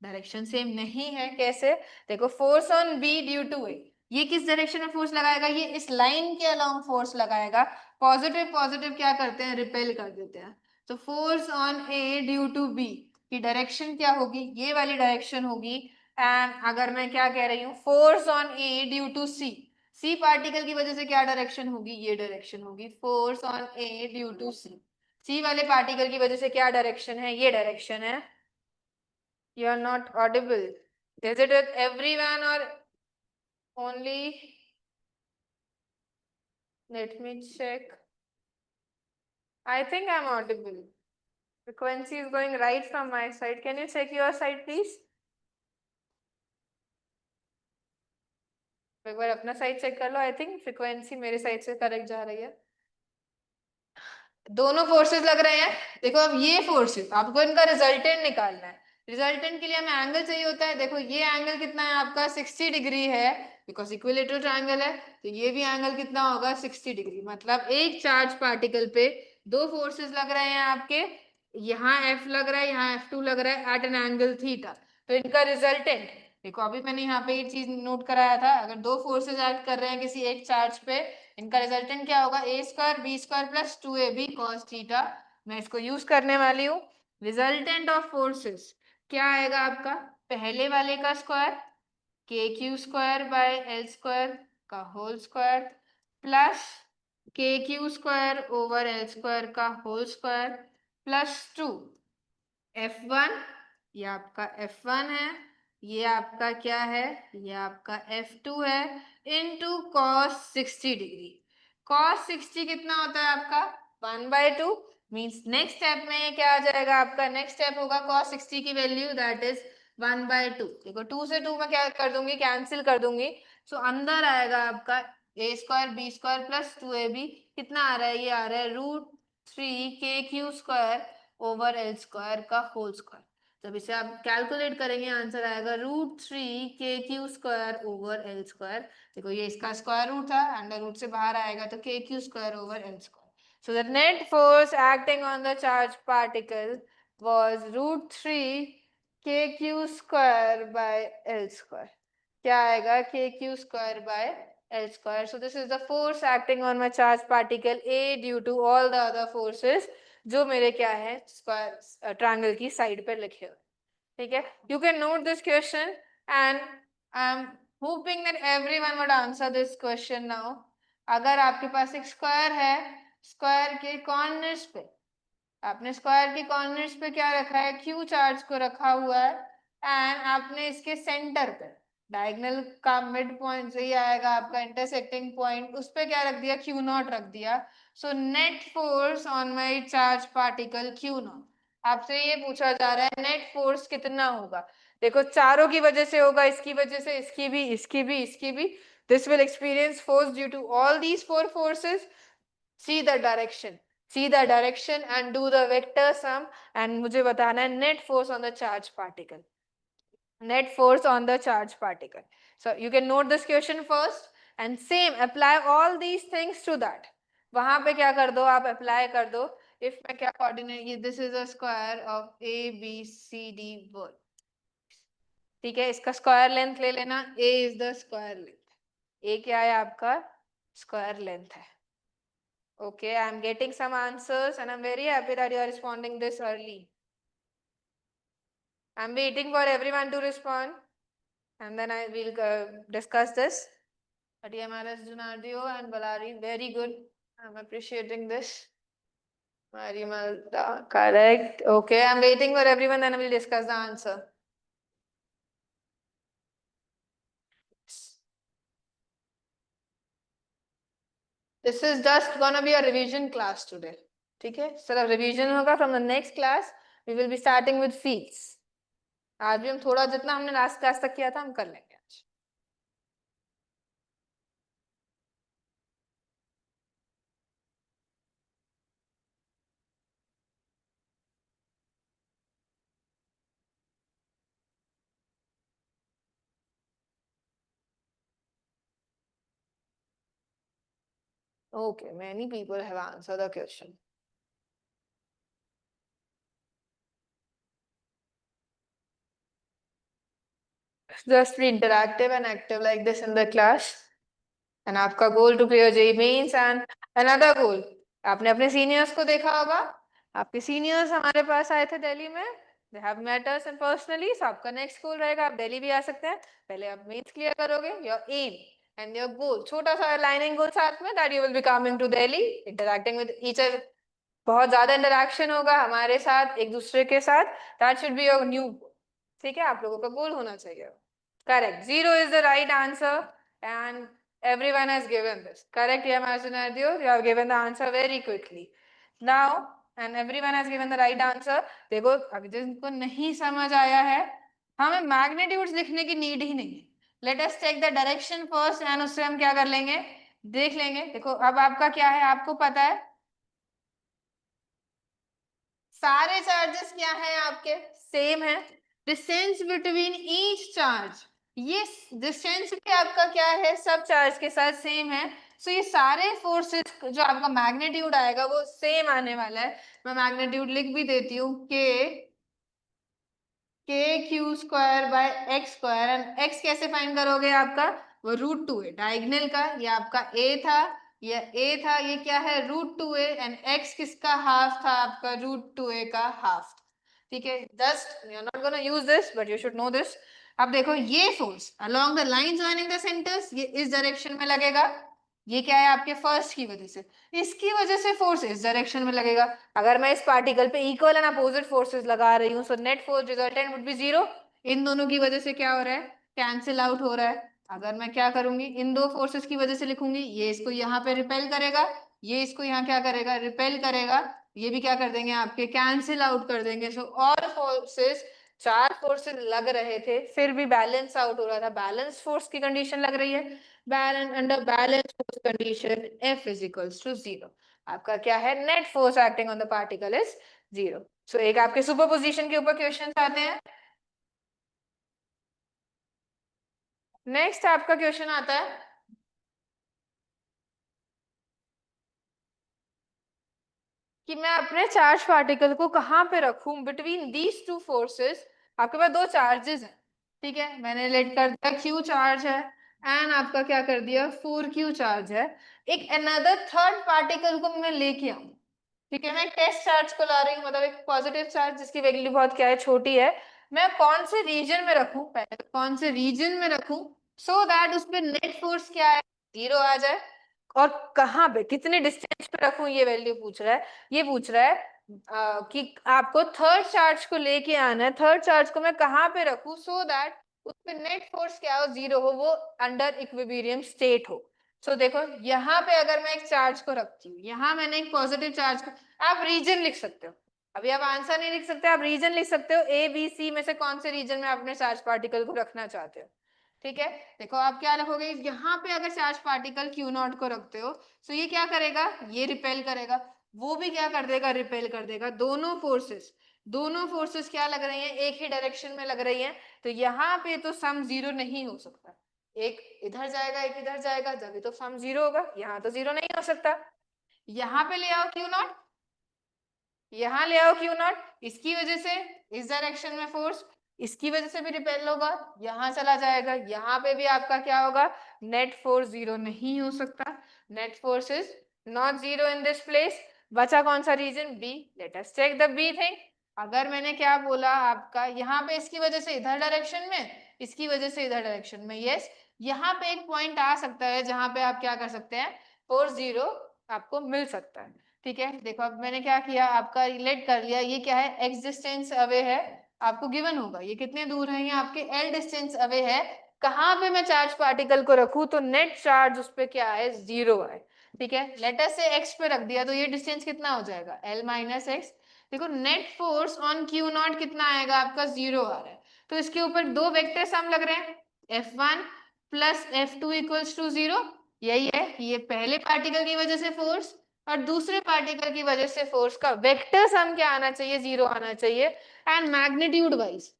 डायरेक्शन सेम नहीं है। कैसे, देखो force on B due to ए, ये किस डायरेक्शन में फोर्स लगाएगा, ये इस लाइन के अलोंग फोर्स लगाएगा, पॉजिटिव पॉजिटिव क्या करते हैं, रिपेल कर देते हैं। तो force on A due to b की डायरेक्शन क्या होगी, ये वाली डायरेक्शन होगी। एंड अगर मैं क्या कह रही हूँ, force on A due to C, C particle की वजह से क्या डायरेक्शन होगी, ये डायरेक्शन होगी, force on A due to C, C वाले पार्टिकल की वजह से क्या डायरेक्शन है, ये डायरेक्शन है। You are not audible, is it with everyone और only, let me check, I think I am audible, frequency is going right from my side, can you check your side please, एक बार अपना साइड चेक कर लो, आई थिंक फ्रीक्वेंसी मेरे साइड से करेक्ट जा रही है, दोनों फोर्सेस लग रहे हैं। देखो अब ये फोर्सेस आपको इनका रिजल्टेंट निकालना है, रिजल्टेंट के लिए हमें एंगल चाहिए होता है, देखो ये एंगल कितना है आपका 60 डिग्री है, बिकॉज इक्विलेटरल ट्रायंगल है, तो ये भी एंगल कितना होगा 60 डिग्री, मतलब एक चार्ज पार्टिकल पे दो फोर्सेस लग रहे हैं आपके, यहाँ F लग रहा है, यहाँ F2 लग रहा है एट एन एंगल थीटा, तो इनका रिजल्टेंट देखो, अभी मैंने यहाँ पे ये चीज नोट कराया था, अगर दो फोर्सेस एक्ट कर रहे हैं किसी एक चार्ज पे, इनका रिजल्टेंट क्या होगा, A square B square plus 2ab cos theta, मैं इसको यूज करने वाली हूँ। रिजल्टेंट ऑफ फोर्सेस क्या आएगा आपका, पहले वाले का स्क्वायर के Q square by L square का होल स्क्वायर प्लस के Q square over L square का होल स्क्वायर प्लस 2 F1, ये आपका F1 है, ये आपका क्या है, ये आपका F2 है, इनटू cos 60 डिग्री, cos 60 कितना होता है आपका 1/2, मींस नेक्स्ट स्टेप में ये क्या आ जाएगा आपका, नेक्स्ट स्टेप होगा cos 60 की वैल्यू दैट इज 1/2, देखो 2 से 2 में क्या कर दूंगी, कैंसिल कर दूंगी, सो अंदर आएगा आपका a square B square plus 2ab, कितना आ रहा है, ये आ रहा है √3 के Q square over L square का होल स्क्वायर, जब इसे आप कैलकुलेट करेंगे आंसर आएगा √3 के Q square over L square, देखो ये इसका स्क्वायर रूट था, अंडर रूट से बाहर आएगा तो के Q square over L square, so the net force acting on the charge particle was √3 के Q square by L square, क्या आएगा के Q square by L square. So this is the force acting on my charge particle a due to all the other forces जो मेरे क्या है स्क्वायर ट्रायंगल की साइड पर लिखे हुए. ठीक है, you can note this question and I am hoping that everyone would answer this question now. अगर आपके पास एक स्क्वायर है, स्क्वायर के कॉर्नर्स पे आपने स्क्वायर के कॉर्नर्स पे क्या रखा है, क्यू चार्ज को रखा हुआ है एंड आपने इसके सेंटर पे डायगोनल का मिड पॉइंट से ही आएगा आपका इंटरसेक्टिंग पॉइंट, उस पे क्या रख दिया, क्यू नॉट रख दिया. सो net force on my charge particle Q not. आपसे ये पूछा जा रहा है नेट फोर्स कितना होगा. देखो चारों की वजह से होगा, इसकी वजह से, इसकी भी, इसकी भी, इसकी भी. This will experience force due to all these four forces. see the direction see the direction and do the vector sum and मुझे बताना है net force on the charge particle. Net force on the charge particle. So you can note this question first and same apply all these things to that. वहां पे क्या कर दो आप, अप्लाई कर दो. if मैं क्या coordinate, this is a square of a b c d word. ठीक है, इसका स्क्वायर लेंथ ले लेना. a is the square length. a क्या है आपका स्क्वायर लेंथ है. Okay, I'm getting some answers and I'm very happy that you are responding this early. I'm waiting for everyone to respond and then I will discuss this. TMRS Junardio and Balari, very good. I'm appreciating this. Marimalda, correct. Okay, I'm waiting for everyone and I will discuss the answer. This is just gonna be a revision class today. ठीक है, सिर्फ revision होगा. From the next class, we will be starting with fields. आज भी हम थोड़ा जितना हमने लास्ट क्लास तक किया था हम कर लेंगे आज. Okay, many people have answered the question. Just be interactive and active like this in the class. And आपका goal to clear JEE Mains and another goal. आपने अपने seniors को देखा होगा. आपके seniors हमारे पास आए थे दिल्ली में. They have met us and personally. So आपका next goal रहेगा, आप दिल्ली भी आ सकते हैं. पहले आप mains clear करोगे. Your aim and your goal, छोटा सा aligning goal साथ में, that you will be coming to Delhi, interacting with each other. बहुत ज्यादा इंटरेक्शन होगा हमारे साथ, एक दूसरे के साथ. That should be your new. ठीक है, आप लोगों का गोल होना चाहिए. Correct, 0 is the right answer and everyone has given this correct. You have given the answer very quickly now and everyone has given the right answer. देखो अगर जिनको नहीं समझ आया है, हमें मैग्नीट्यूड्स लिखने की नीड ही नहीं है. Let us take the direction first and उससे हम क्या कर लेंगे, देख लेंगे. देखो अब आपका क्या है, आपको पता है सारे चार्जेस क्या है आपके सेम है. डिस्टेंस बिटवीन ईच चार्ज, ये डिस्टेंस भी आपका क्या है सब चार्ज के साथ सेम है. सो ये सारे फोर्सेस जो आपका मैग्नीट्यूड आएगा वो सेम आने वाला है. मैं मैग्नीट्यूड लिख भी देती हूँ के Q square bye x square. And x कैसे फाइंड करोगे, आपका वो √2 है डायगोनल का. ये आपका ए था, ये ए था, ये क्या है √2a एंड एक्स किसका हाफ था, आपका √2a का हाफ. ठीक है, just you are not gonna use this but you should know this. अब देखो ये force along the line joining the centres, ये इस डायरेक्शन में लगेगा. ये क्या है आपके फर्स्ट की वजह से, इसकी वजह से फोर्स इस डायरेक्शन में लगेगा. अगर मैं इस पार्टिकल पे इक्वल एंड अपोजिट फोर्सेस लगा रही हूँ, सो net force resultant would be 0. इन दोनों की वजह से क्या हो रहा है, कैंसिल आउट हो रहा है. अगर मैं क्या करूंगी, इन दो फोर्सेस की वजह से लिखूंगी, ये इसको यहाँ पे रिपेल करेगा, ये इसको यहाँ क्या करेगा, रिपेल करेगा. ये भी क्या कर देंगे आपके, कैंसिल आउट कर देंगे. सो ऑल फोर्सेस, चार फोर्सेस लग रहे थे फिर भी बैलेंस आउट हो रहा था. बैलेंस फोर्स की कंडीशन लग रही है. Balance under balance force condition F is equals to 0. आपका क्या है, net force acting on the particle is 0. So एक आपके सुपरपोजिशन के ऊपर क्वेश्चन आते हैं. नेक्स्ट आपका क्वेश्चन आता है कि मैं अपने चार्ज पार्टिकल को कहां पे रखूं बिटवीन दीज टू फोर्सेस आपके पास दो चार्जेस हैं, ठीक है, मैंने लेट कर दिया क्यू चार्ज है एंड आपका क्या कर दिया 4q चार्ज है। एक अनदर थर्ड पार्टिकल को मैं लेके आऊं, ठीक है, मैं एक टेस्ट चार्ज को ला रही हूँ, मतलब एक पॉजिटिव चार्ज जिसकी वैल्यू बहुत क्या है छोटी है। मैं कौन से रीजन में रखूं, पहले तो कौन से रीजन में रखूं सो दैट उस पे नेट फोर्स क्या है 0 आ जाए, और कहाँ पे कितने डिस्टेंस पे रखूं ये वैल्यू पूछ रहा है। ये पूछ रहा है कि आपको थर्ड चार्ज को लेके आना है, थर्ड चार्ज को मैं कहाँ पे रखूं सो दैट उस पे नेट फोर्स क्या हो 0 हो, वो अंडर इक्विलिब्रियम स्टेट हो। सो देखो यहाँ पे अगर मैं एक चार्ज को रखती हूँ, यहाँ मैंने एक पॉजिटिव चार्ज को, आप रीजन लिख सकते हो, अभी आप आंसर नहीं लिख सकते, आप रीजन लिख सकते हो ए बी सी में से कौन से रीजन में आप अपने चार्ज पार्टिकल को रखना चाहते हो, ठीक है। देखो आप क्या रखोगे, यहाँ पे अगर चार्ज पार्टिकल क्यू नॉट को रखते हो तो ये क्या करेगा, ये रिपेल करेगा, वो भी क्या कर देगा, रिपेल कर देगा। दोनों फोर्सेस क्या लग रही हैं, एक ही डायरेक्शन में लग रही हैं, तो यहाँ पे तो सम 0 नहीं हो सकता, एक इधर जाएगा एक इधर जाएगा, जब तो सम 0 होगा, यहाँ तो 0 नहीं हो सकता। यहाँ पे ले आओ क्यू नॉट, यहाँ ले आओ क्यू नॉट, इसकी वजह से इस डायरेक्शन में फोर्स, इसकी वजह से भी रिपेल होगा, यहाँ चला जाएगा, यहाँ पे भी आपका क्या होगा, नेट फोर्स 0 नहीं हो सकता, net force is not 0 in this place. बचा कौन सा region, b, let us check the b thing. अगर मैंने क्या बोला आपका, यहाँ पे इसकी वजह से इधर डायरेक्शन में, इसकी वजह से इधर डायरेक्शन में, यस, यहाँ पे एक पॉइंट आ सकता है जहां पे आप क्या कर सकते हैं, फोर्स 0 आपको मिल सकता है, ठीक है। देखो अब मैंने क्या किया, आपका रिलेट कर लिया, ये क्या है, एक्स डिस्टेंस अवे है, आपको गिवन होगा ये कितने दूर है, ये आपके एल डिस्टेंस अवे है। कहाँ पे मैं चार्ज पार्टिकल को रखूं तो नेट चार्ज उस पे क्या है, 0 है, ठीक है। लेटर से एक्स पे रख दिया तो ये डिस्टेंस कितना हो जाएगा, एल माइनस एक्स। देखो net force on Q not कितना आएगा आपका, 0 आ रहा है, तो इसके ऊपर दो वेक्टर सम लग रहे हैं, F1 plus F2 equals to 0, यही है कि ये पहले पार्टिकल की वजह से फोर्स और दूसरे पार्टिकल की वजह से फोर्स का वेक्टर सम क्या आना चाहिए, 0 आना चाहिए। एंड मैग्नीट्यूड वाइज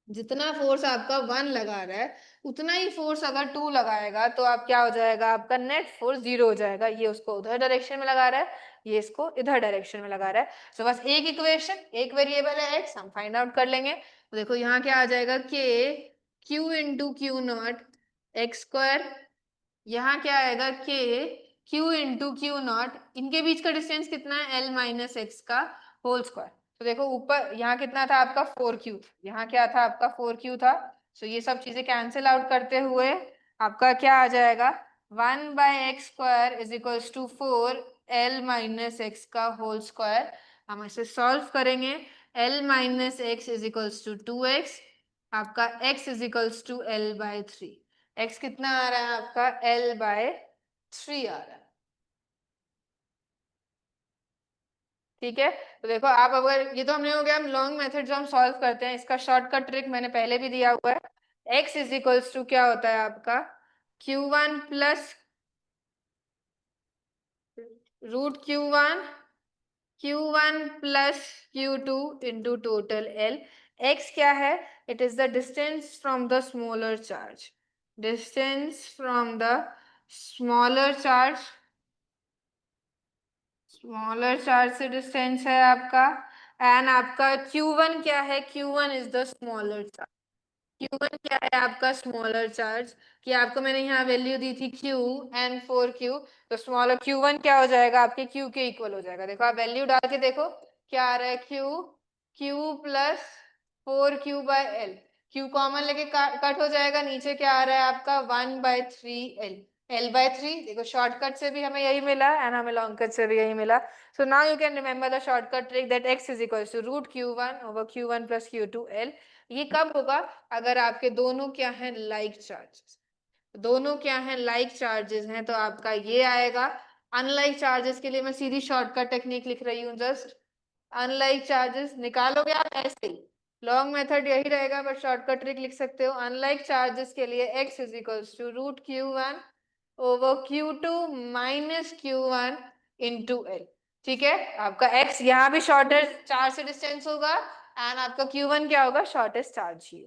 जितना फोर्स आपका 1 लगा रहा है उतना ही फोर्स अगर 2 लगाएगा तो आप क्या हो जाएगा, आपका नेट फोर्स 0 हो जाएगा। ये उसको उधर डायरेक्शन में लगा रहा है, ये इसको इधर डायरेक्शन में लगा रहा है। सो बस एक इक्वेशन, एक वेरिएबल है एक्स, हम फाइंड आउट कर लेंगे। तो देखो यहाँ क्या आ जाएगा, के Q into Q not x square, यहाँ क्या आएगा, के क्यू इंटू क्यू नॉट, इनके बीच का डिस्टेंस कितना है, एल माइनस एक्स का होल स्क्वायर। तो देखो ऊपर यहाँ कितना था आपका 4q, यहाँ क्या था आपका 4q था। सो ये सब चीजें कैंसिल आउट करते हुए आपका क्या आ जाएगा, 1/x² is equals to 4 L minus x का होल स्क्वायर। हम इसे सॉल्व करेंगे, L minus x is equals to 2x, आपका x is equals to L/3। x कितना आ रहा है आपका, L/3 आ रहा है, ठीक है। तो देखो आप अगर, ये तो हमने हो गया, हम लॉन्ग मेथड जो हम सॉल्व करते हैं, इसका शॉर्टकट ट्रिक मैंने पहले भी दिया हुआ है। x इज इक्वल्स टू क्या होता है आपका, q1 plus √q1, q1 plus q2 into total l। x क्या है, it is the distance from the smaller charge, distance from the smaller charge, smaller charge से डिस्टेंस है आपका। एंड आपका Q1 क्या है, Q1 is the smaller charge, Q1 क्या है आपका स्मॉलर चार्ज, कि आपको मैंने यहाँ वैल्यू दी थी Q एंड 4Q, तो स्मॉलर Q1 क्या हो जाएगा आपके Q के इक्वल हो जाएगा। देखो आप वैल्यू डाल के देखो क्या आ रहा है, Q plus 4Q/L, Q common लेके कट हो जाएगा, नीचे क्या आ रहा है आपका 1/3L, L/3। देखो शॉर्टकट से भी हमें यही मिला एंड हमें लॉन्ग कट से भी यही मिला। So now you can remember the shortcut trick that x is equal to √Q1/Q1 plus Q2L। ये कब होगा, अगर आपके दोनों क्या है, लाइक चार्जेस, दोनों क्या है, लाइक चार्जेस हैं, तो आपका ये आएगा। अनलाइक चार्जेस के लिए मैं सीधी शॉर्टकट टेक्निक लिख रही हूँ, जस्ट अनलाइक चार्जेस निकालोगे आप ऐसे ही, लॉन्ग मेथड यही रहेगा, बट शॉर्टकट ट्रिक लिख सकते हो। अनलाइक चार्जेस के लिए x is equals to √Q1/Q2 minus Q1 into L, ठीक है। आपका x यहाँ भी शॉर्टेस्ट चार्ज से डिस्टेंस होगा एंड आपका Q1 क्या होगा, शॉर्टेस्ट चार्ज ही,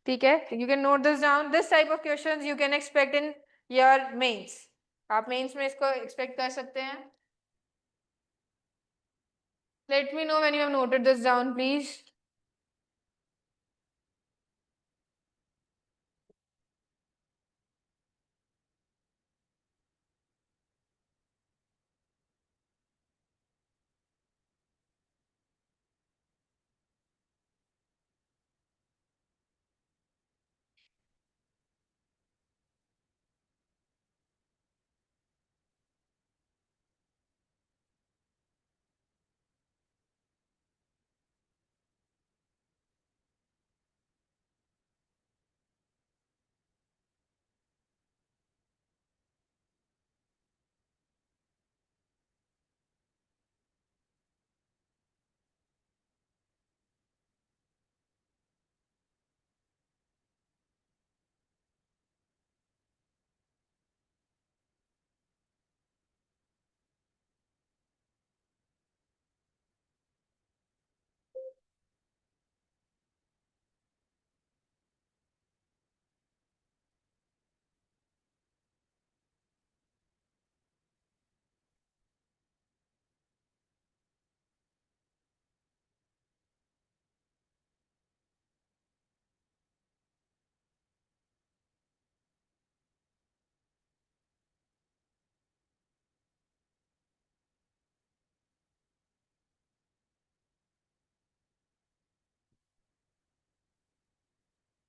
ठीक है। You can note this down, this type of questions you can expect in your mains, आप मेंस में इसको एक्सपेक्ट कर सकते हैं। Let me know when you have noted this down please.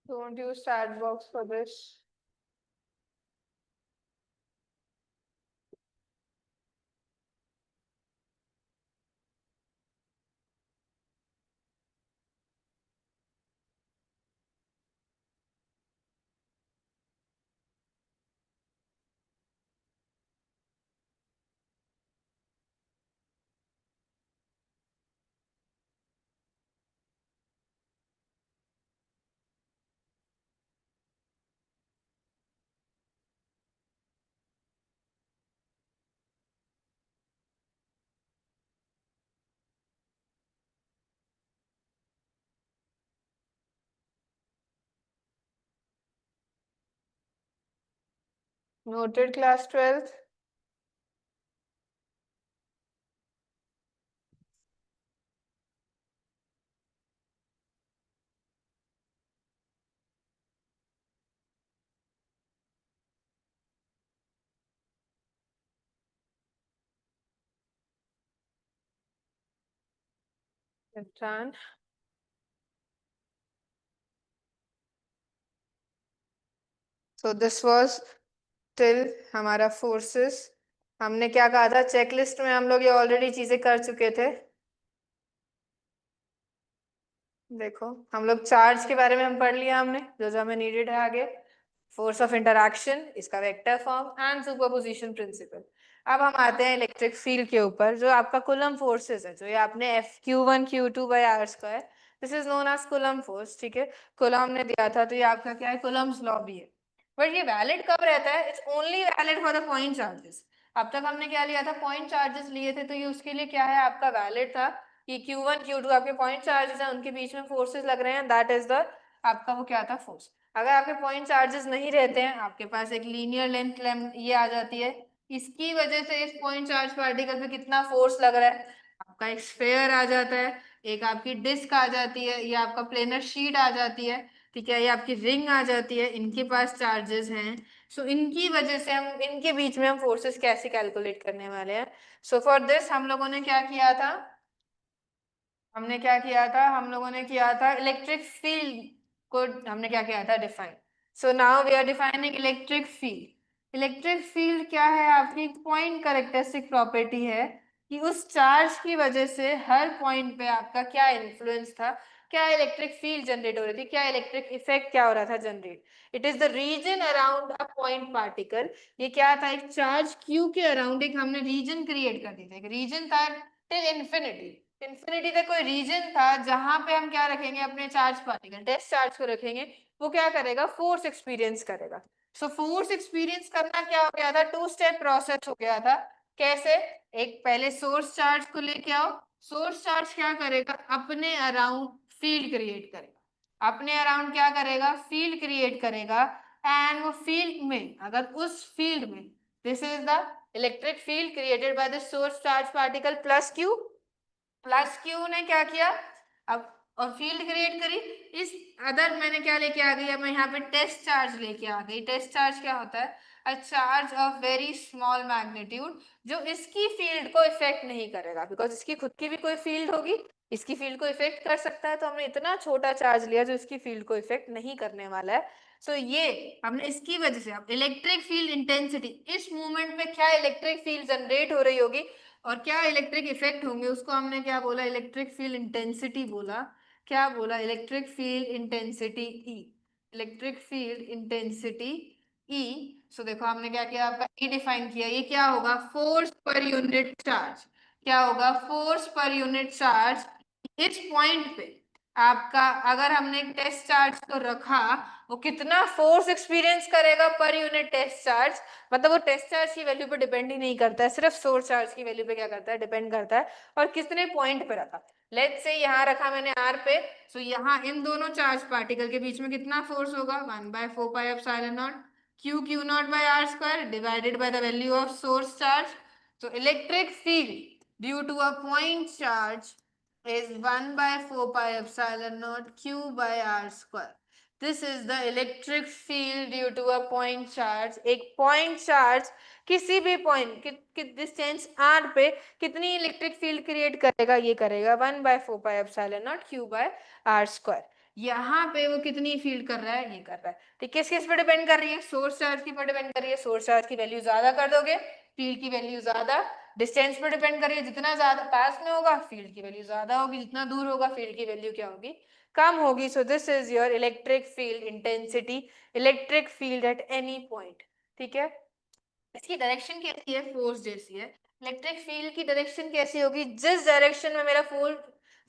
Don't use chat box for this. Noted, class 12th. Done. So this was till हमारा फोर्सेस. हमने क्या कहा था चेकलिस्ट में, हम लोग ये ऑलरेडी चीजें कर चुके थे. देखो हम लोग चार्ज के बारे में हम पढ़ लिया हमने, जो जो हमें नीडेड है आगे. फोर्स ऑफ इंटरैक्शन, इसका vector form and superposition principle. अब हम आते हैं इलेक्ट्रिक फील्ड के ऊपर, जो आपका कुलम फोर्सेस है, जो ये आपने F Q1 Q2 by are square, this is known as coulomb force. ठीक है, कुलम ने दिया था तो ये आपका क्या है, कुलम्स लॉ भी है. बट ये वैलिड कब रहता है? It's only valid for the point charges. अब तक हमने क्या लिया था, पॉइंट चार्जेस लिए थे, तो ये उसके लिए क्या है आपका वैलिड था कि Q1 Q2 आपके पॉइंट चार्जेस हैं, उनके बीच में फोर्सेस लग रहे हैं, दैट इज द आपका वो क्या था, फोर्स. अगर आपके पॉइंट चार्जेस नहीं रहते हैं, आपके पास एक लीनियर लेंथ ये आ जाती है, इसकी वजह से इस पॉइंट चार्ज पार्टिकल पे कितना फोर्स लग रहा है, आपका एक स्फेयर आ जाता है, एक आपकी डिस्क आ जाती है, ये आपका प्लेनर शीट आ जाती है. ठीक है, ये आपकी रिंग आ जाती है, इनके पास चार्जेस हैं. सो इनकी वजह से हम इनके बीच में हम फोर्सेस कैसे कैलकुलेट करने वाले हैं. सो फॉर दिस हम लोगों ने क्या किया था, हमने क्या किया था, हम लोगों ने किया था इलेक्ट्रिक फील्ड को हमने क्या किया था, define. So now we are defining electric field. Electric field क्या है, आपकी पॉइंट कैरेक्टरिस्टिक प्रॉपर्टी है कि उस चार्ज की वजह से हर पॉइंट पे आपका क्या इन्फ्लुएंस था, क्या इलेक्ट्रिक फील्ड जनरेट हो रही थी, क्या इलेक्ट्रिक इफेक्ट क्या हो रहा था generate. It is the region around a point particle. ये क्या था, एक चार्ज क्यू के अराउंड एक हमने रीजन क्रिएट कर दी थी, एक रीजन था टिल इन्फिनिटी. इन्फिनिटी तक कोई रीजन था जहां पे हम क्या रखेंगे, अपने चार्ज पार्टिकल टेस्ट चार्ज को रखेंगे, वो क्या करेगा, फोर्स एक्सपीरियंस करेगा. सो फोर्स एक्सपीरियंस करना क्या हो गया था, टू स्टेप प्रोसेस हो गया था. कैसे, एक पहले सोर्स चार्ज को लेके आओ, सोर्स चार्ज क्या करेगा, अपने अराउंड फील्ड क्रिएट करेगा, अपने अराउंड क्या करेगा, फील्ड क्रिएट करेगा. एंड वो फील्ड में, अगर उस फील्ड में, this is the electric field created by the source charge particle plus Q. Plus Q ने क्या किया, अब और फील्ड क्रिएट करी. इस अदर मैंने क्या लेके आ गई, अब मैं यहाँ पे टेस्ट चार्ज लेके आ गई. टेस्ट चार्ज क्या होता है, a charge of very small magnitude, जो इसकी फील्ड को इफेक्ट नहीं करेगा, बिकॉज इसकी खुद की भी कोई फील्ड होगी, इसकी फील्ड को इफेक्ट कर सकता है, तो हमने इतना छोटा चार्ज लिया जो इसकी फील्ड को इफेक्ट नहीं करने वाला है. सो ये हमने इसकी वजह से, अब इलेक्ट्रिक फील्ड इंटेंसिटी, इस मूवमेंट में क्या इलेक्ट्रिक फील्ड जनरेट हो रही होगी और क्या इलेक्ट्रिक इफेक्ट होंगे, उसको हमने क्या बोला, इलेक्ट्रिक फील्ड इंटेंसिटी बोला. क्या बोला, electric field intensity E. Electric field intensity E. So देखो हमने क्या किया, आपका ई डिफाइन किया, ये क्या होगा, फोर्स पर यूनिट चार्ज. क्या होगा, फोर्स पर यूनिट चार्ज. इस पॉइंट पे आपका, अगर हमने एक टेस्ट चार्ज को रखा, वो कितना फोर्स एक्सपीरियंस करेगा पर यूनिट टेस्ट चार्ज, मतलब वो टेस्ट चार्ज की वैल्यू पे डिपेंड ही नहीं करता है, सिर्फ सोर्स चार्ज की वैल्यू पे क्या करता है, डिपेंड करता है. और कितने पॉइंट पे रखा, लेट्स से यहाँ रखा मैंने आर पे, सो यहाँ इन दोनों चार्ज पार्टिकल के बीच में कितना फोर्स होगा, 1/4πε0 Q0/r² divided by the value of source charge. So electric field due to a point charge is 1/4πε0 Q/r². This is the electric field due to a point charge. एक point charge किसी भी पॉइंट कि डिस्टेंस r पे कितनी इलेक्ट्रिक फील्ड क्रिएट करेगा, ये करेगा 1/4πε0 Q/r². यहाँ पे वो कितनी फील्ड कर रहा है, ये कर रहा है। तो किस किस पे डिपेंड कर रही है, सोर्स चार्ज की पर डिपेंड कर रही है। सोर्स चार्ज की वैल्यू ज्यादा कर दोगे, फील्ड की वैल्यू ज्यादा। डिस्टेंस पे डिपेंड कर रही है, जितना ज्यादा पास में होगा फील्ड की वैल्यू ज्यादा होगी, जितना दूर होगा फील्ड की वैल्यू क्या होगी, कम होगी। So this is your electric field intensity, electric field at any point. ठीक है, इसकी डायरेक्शन कैसी है, फोर्स जैसी है। इलेक्ट्रिक फील्ड की डायरेक्शन कैसी होगी, जिस डायरेक्शन में मेरा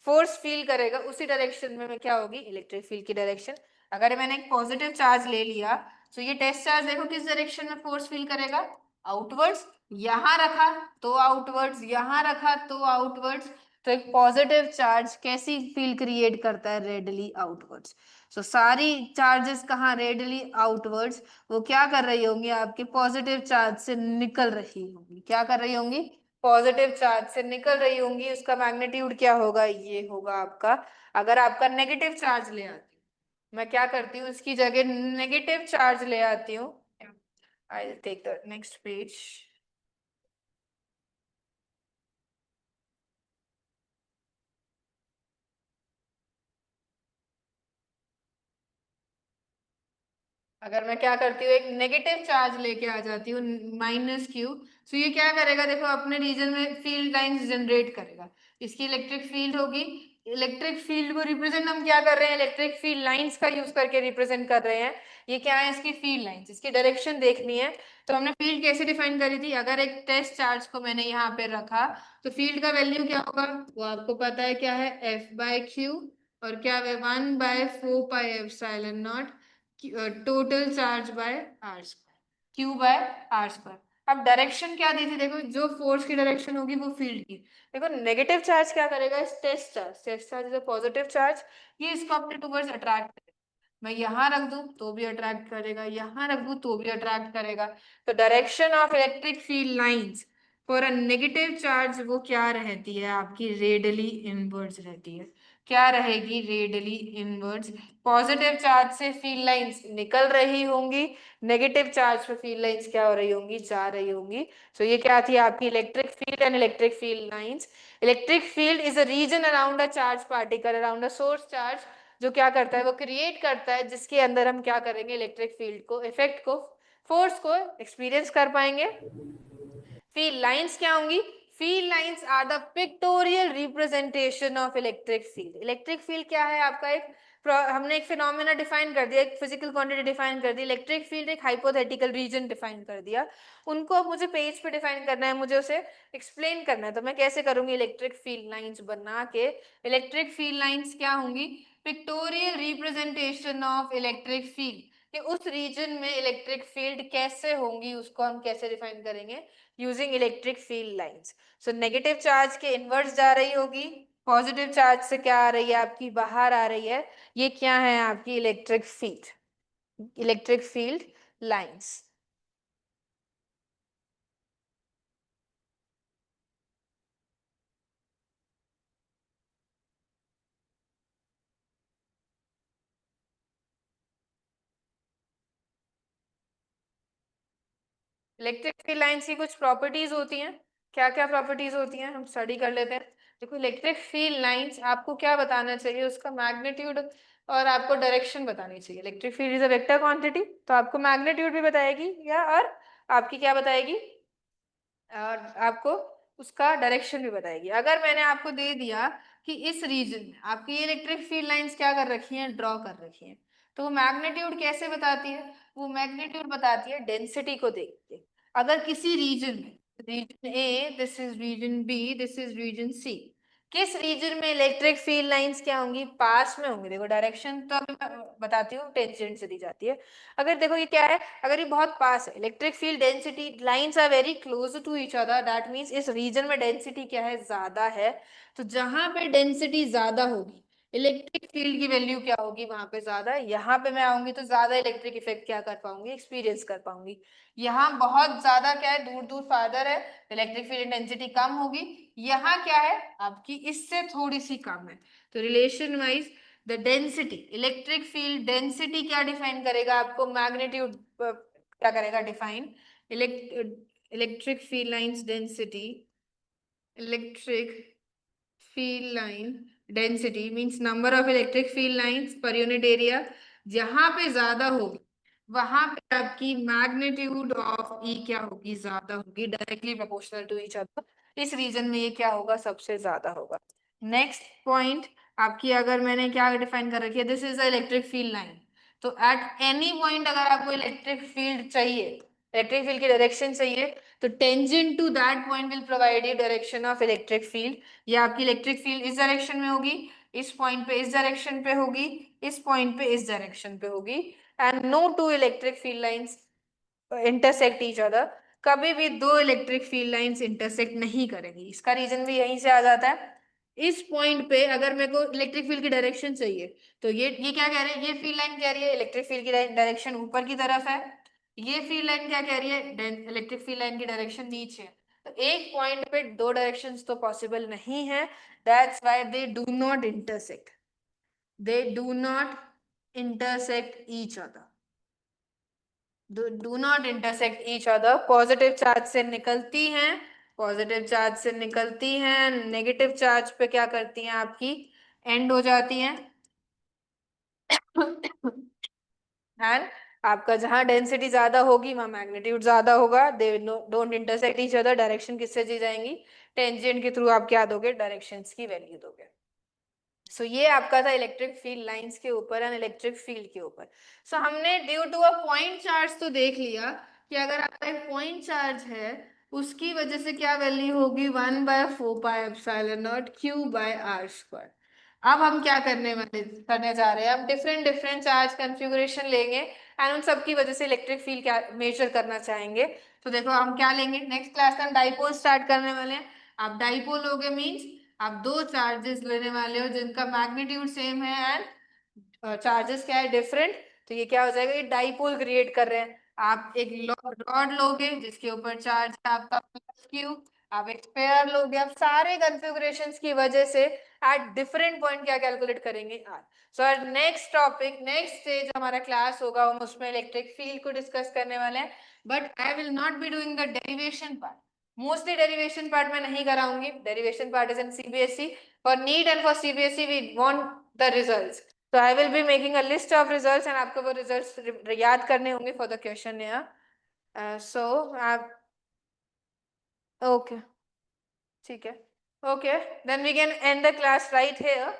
फोर्स फील करेगा उसी डायरेक्शन में क्या होगी इलेक्ट्रिक फील्ड की डायरेक्शन। अगर मैंने एक पॉजिटिव चार्ज ले लिया तो ये टेस्ट चार्ज देखो किस डायरेक्शन में फोर्स फील करेगा, आउटवर्ड्स। यहां रखा तो आउटवर्ड्स, यहां रखा तो आउटवर्ड्स। तो एक पॉजिटिव चार्ज कैसी फील्ड क्रिएट करता है, रेडली आउटवर्ड्स। सो सारी चार्जेस कहाँ, रेडली आउटवर्ड्स। वो क्या कर रही होंगी, आपके पॉजिटिव चार्ज से निकल रही होंगी। क्या कर रही होंगी, पॉजिटिव चार्ज से निकल रही होंगी। उसका मैग्नीट्यूड क्या होगा, ये होगा आपका। अगर आपका नेगेटिव चार्ज ले आती हूँ, मैं क्या करती हूँ, इसकी जगह नेगेटिव चार्ज ले आती हूँ। I take the next page. अगर मैं क्या करती हूँ, एक नेगेटिव चार्ज लेके आ जाती हूँ, -q। तो ये क्या करेगा, देखो अपने रीजन में फील्ड लाइंस जनरेट करेगा। इसकी इलेक्ट्रिक फील्ड होगी। इलेक्ट्रिक फील्ड को रिप्रेजेंट हम क्या कर रहे हैं, इलेक्ट्रिक फील्ड लाइंस का यूज करके रिप्रेजेंट कर रहे हैं। ये क्या है, इसकी फील्ड लाइंस, इसकी डायरेक्शन देखनी है। तो हमने फील्ड कैसे डिफाइन करी थी, अगर एक टेस्ट चार्ज को मैंने यहाँ पे रखा तो फील्ड का वैल्यू क्या होगा, वो आपको पता है क्या है, F/q। और क्या है, 1/4πε0 total charge by are square, Q by are square. अब डायरेक्शन क्या दी थी, देखो जो फोर्स की डायरेक्शन होगी वो फील्ड की। देखो नेगेटिव चार्ज क्या करेगा, इस test charge is a positive charge, ये इसको अपने टूवर्ड्स अट्रैक्ट करेगा। मैं यहाँ रख दूं तो भी अट्रैक्ट करेगा, यहाँ रख दूं तो भी अट्रैक्ट करेगा। तो direction of electric field lines for a negative charge वो क्या रहती है आपकी, रेडियली इनवर्ड्स रहती है। क्या रहेगी, रेडियली इनवर्ड्स। पॉजिटिव चार्ज से फील्ड लाइंस निकल रही होंगी, नेगेटिव चार्ज पे फील्ड लाइंस क्या हो रही होंगी, जा रही होंगी। तो ये क्या थी आपकी electric field and electric field lines. Electric field is a region around a charge particle, around a source charge, जो क्या करता है, वो क्रिएट करता है, जिसके अंदर हम क्या करेंगे, इलेक्ट्रिक फील्ड को, इफेक्ट को, फोर्स को एक्सपीरियंस कर पाएंगे। फील्ड लाइंस क्या होंगी, field lines are the pictorial representation of electric field. Electric field क्या है आपका, एक हमने एक फिनोमेना डिफाइन कर दिया, एक फिजिकल क्वांटिटी डिफाइन कर दी। इलेक्ट्रिक फील्ड एक हाइपोथेटिकल रीजन डिफाइन कर दिया। उनको अब मुझे पेज पे डिफाइन करना है, मुझे उसे एक्सप्लेन करना है। तो मैं कैसे करूंगी, इलेक्ट्रिक फील्ड लाइंस बना के। इलेक्ट्रिक फील्ड लाइंस क्या होंगी, pictorial representation of electric field, कि उस रीजन में इलेक्ट्रिक फील्ड कैसे होंगी, उसको हम कैसे डिफाइन करेंगे, using electric field lines. So negative charge के इनवर्स जा रही होगी, पॉजिटिव चार्ज से क्या आ रही है आपकी, बाहर आ रही है। ये क्या है आपकी electric field, electric field lines. Electric field lines की कुछ प्रॉपर्टीज होती हैं। क्या क्या प्रॉपर्टीज होती हैं, हम स्टडी कर लेते हैं। देखो इलेक्ट्रिक फील्ड लाइंस आपको क्या बताना चाहिए, उसका मैग्नीट्यूड और आपको डायरेक्शन बतानी चाहिए। Electric field is a vector quantity, तो आपको मैग्नीट्यूड भी बताएगी, या और आपकी क्या बताएगी, और आपको उसका डायरेक्शन भी बताएगी। अगर मैंने आपको दे दिया कि इस रीजन में आपकी ये इलेक्ट्रिक फील्ड लाइंस क्या कर रखी हैं, ड्रॉ कर रखी हैं, तो वो मैग्नीट्यूड कैसे बताती है, वो मैग्नीट्यूड बताती है डेंसिटी को देख के। अगर किसी रीजन में, region A, this is region B, this is region C, किस रीजन में इलेक्ट्रिक फील्ड लाइंस क्या होंगी, पास में होंगी। देखो डायरेक्शन तो अभी मैं बताती हूँ, टेंजेंट से दी जाती है। अगर देखो ये क्या है, अगर ये बहुत पास है, electric field density lines are very close to each other, that means इस रीजन में डेंसिटी क्या है, ज्यादा है। तो जहां पे डेंसिटी ज्यादा होगी, इलेक्ट्रिक फील्ड की वैल्यू क्या होगी, वहां पे ज्यादा है। यहाँ पे मैं आऊंगी तो ज्यादा इलेक्ट्रिक इफेक्ट क्या कर पाऊंगी, एक्सपीरियंस कर पाऊंगी। यहाँ बहुत ज्यादा क्या है, दूर दूर फादर है, इलेक्ट्रिक फील्ड इंटेंसिटी कम होगी। यहाँ क्या है आपकी, इससे थोड़ी सी कम है। तो relation wise the density, electric field density क्या डिफाइन करेगा, आपको मैग्नीट्यूड क्या करेगा define, electric field lines density, electric field line density means number of electric field lines per unit area, जहां पे ज्यादा होगी वहां पे आपकी मैग्नीट्यूड ऑफ ई क्या होगी, ज्यादा होगी, directly proportional to each other. इस रीजन में ये क्या होगा, सबसे ज्यादा होगा। नेक्स्ट पॉइंट आपकी, अगर मैंने क्या डिफाइन कर रखी है, this is the electric field line. तो एट एनी पॉइंट अगर आपको इलेक्ट्रिक फील्ड चाहिए, इलेक्ट्रिक फील्ड की डायरेक्शन चाहिए, तो tangent to that point will provide you direction of electric field. या आपकी इलेक्ट्रिक फील्ड इस डायरेक्शन में होगी, इस पॉइंट पे इस डायरेक्शन पे होगी, इस पॉइंट पे इस डायरेक्शन पे होगी, and no two electric field lines intersect each other. कभी भी दो इलेक्ट्रिक फील्ड लाइंस इंटरसेक्ट नहीं करेंगी। इसका रीजन भी यहीं से आ जाता है। इस पॉइंट पे अगर मेरे को इलेक्ट्रिक फील्ड की डायरेक्शन चाहिए, तो ये क्या कह रहे हैं, ये फील्ड लाइन कह रही है इलेक्ट्रिक फील्ड की डायरेक्शन ऊपर की तरफ है, ये फील्ड लाइन क्या कह रही है, इलेक्ट्रिक फील्ड लाइन की डायरेक्शन नीचे है। तो एक पॉइंट पे दो डायरेक्शंस तो पॉसिबल नहीं है, that's why they do not intersect, they do not intersect each other, do not intersect each other. Positive charge से निकलती हैं, पॉजिटिव चार्ज से निकलती हैं, नेगेटिव चार्ज पे क्या करती हैं, आपकी एंड हो जाती हैं। एंड आपका जहां डेंसिटी ज्यादा होगी वहां मैग्नीट्यूड ज्यादा होगा। They don't intersect each other. Direction किससे दी जाएंगी, टेंजेंट के थ्रू। आप क्या दोगे, डायरेक्शंस की वैल्यू दोगे। सो ये आपका था इलेक्ट्रिक फील्ड लाइंस के ऊपर एंड इलेक्ट्रिक फील्ड के ऊपर। सो हमने due to a point charge तो देख लिया कि अगर आपका एक पॉइंट चार्ज है उसकी वजह से क्या वैल्यू होगी, 1/4πε0 Q/r²। अब हम क्या करने जा रहे हैं, हम डिफरेंट डिफरेंट चार्ज कन्फिगुरेशन लेंगे एंड उन सब की वजह से इलेक्ट्रिक फील्ड क्या मेजर करना चाहेंगे। तो देखो हम क्या लेंगे, नेक्स्ट क्लास में हम डाइपोल स्टार्ट करने वाले हैं। आप डाइपोल लोगे मीन्स आप दो चार्जेस लेने वाले हो जिनका मैग्नीट्यूड सेम है एंड चार्जेस क्या है, डिफरेंट। तो ये क्या हो जाएगा, ये डाइपोल क्रिएट कर रहे हैं। आप एक रॉड लोगे जिसके ऊपर चार्ज है आपका q, आप एक पेयर लोगे। आप सारे कन्फिगुरेशंस की वजह से एट डिफरेंट पॉइंट क्या कैलकुलेट करेंगे, r। So next topic, next stage हमारा क्लास होगा, हम उसमें इलेक्ट्रिक फील्ड को डिस्कस करने वाले हैं। But I will not be doing the derivation part, mostly derivation part में नहीं कराऊंगी। Derivation part is in CBSE, for NEET and for CBSE we want the results. तो I will be making a list of results and आपको वो रिजल्ट्स याद करने होंगे फॉर द क्वेश्चन। सो आप ओके, ठीक है, okay, then we can end the class right here.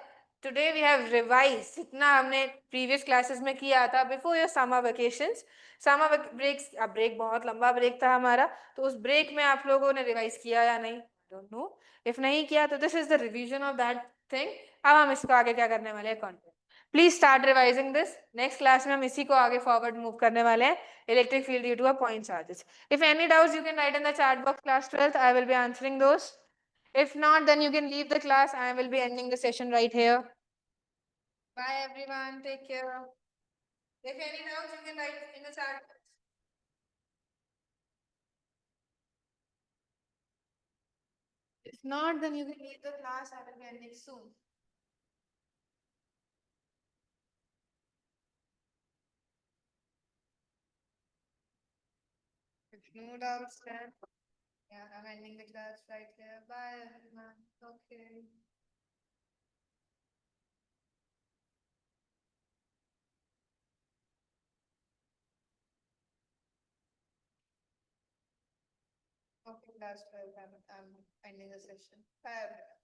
Today we have revise जितना हमने प्रीवियस क्लासेस में किया था before your summer vacations. Summer breaks, अब ब्रेक बहुत लंबा ब्रेक था हमारा, तो उस ब्रेक में आप लोगों ने रिवाइज किया या नहीं, डोंट नो। इफ नहीं किया तो this is the revision of that thing. अब हम इसको आगे क्या करने वाले हैं, content. Please start revising this. Next class में हम इसी को आगे फॉरवर्ड मूव करने वाले हैं, electric field due to a point charges. If any doubts, you can write in the chat box, class 12th. I will be answering those. If not, then you can leave the class. I will be ending the session right here. Bye, everyone. Take care. If any doubts, you can write in the chat box. If not, then you can leave the class. I will be ending soon. If no doubts, then yeah, I'm ending the class right here. Bye, everyone. Okay. Okay, class 12. I'm ending the session. Bye, everyone.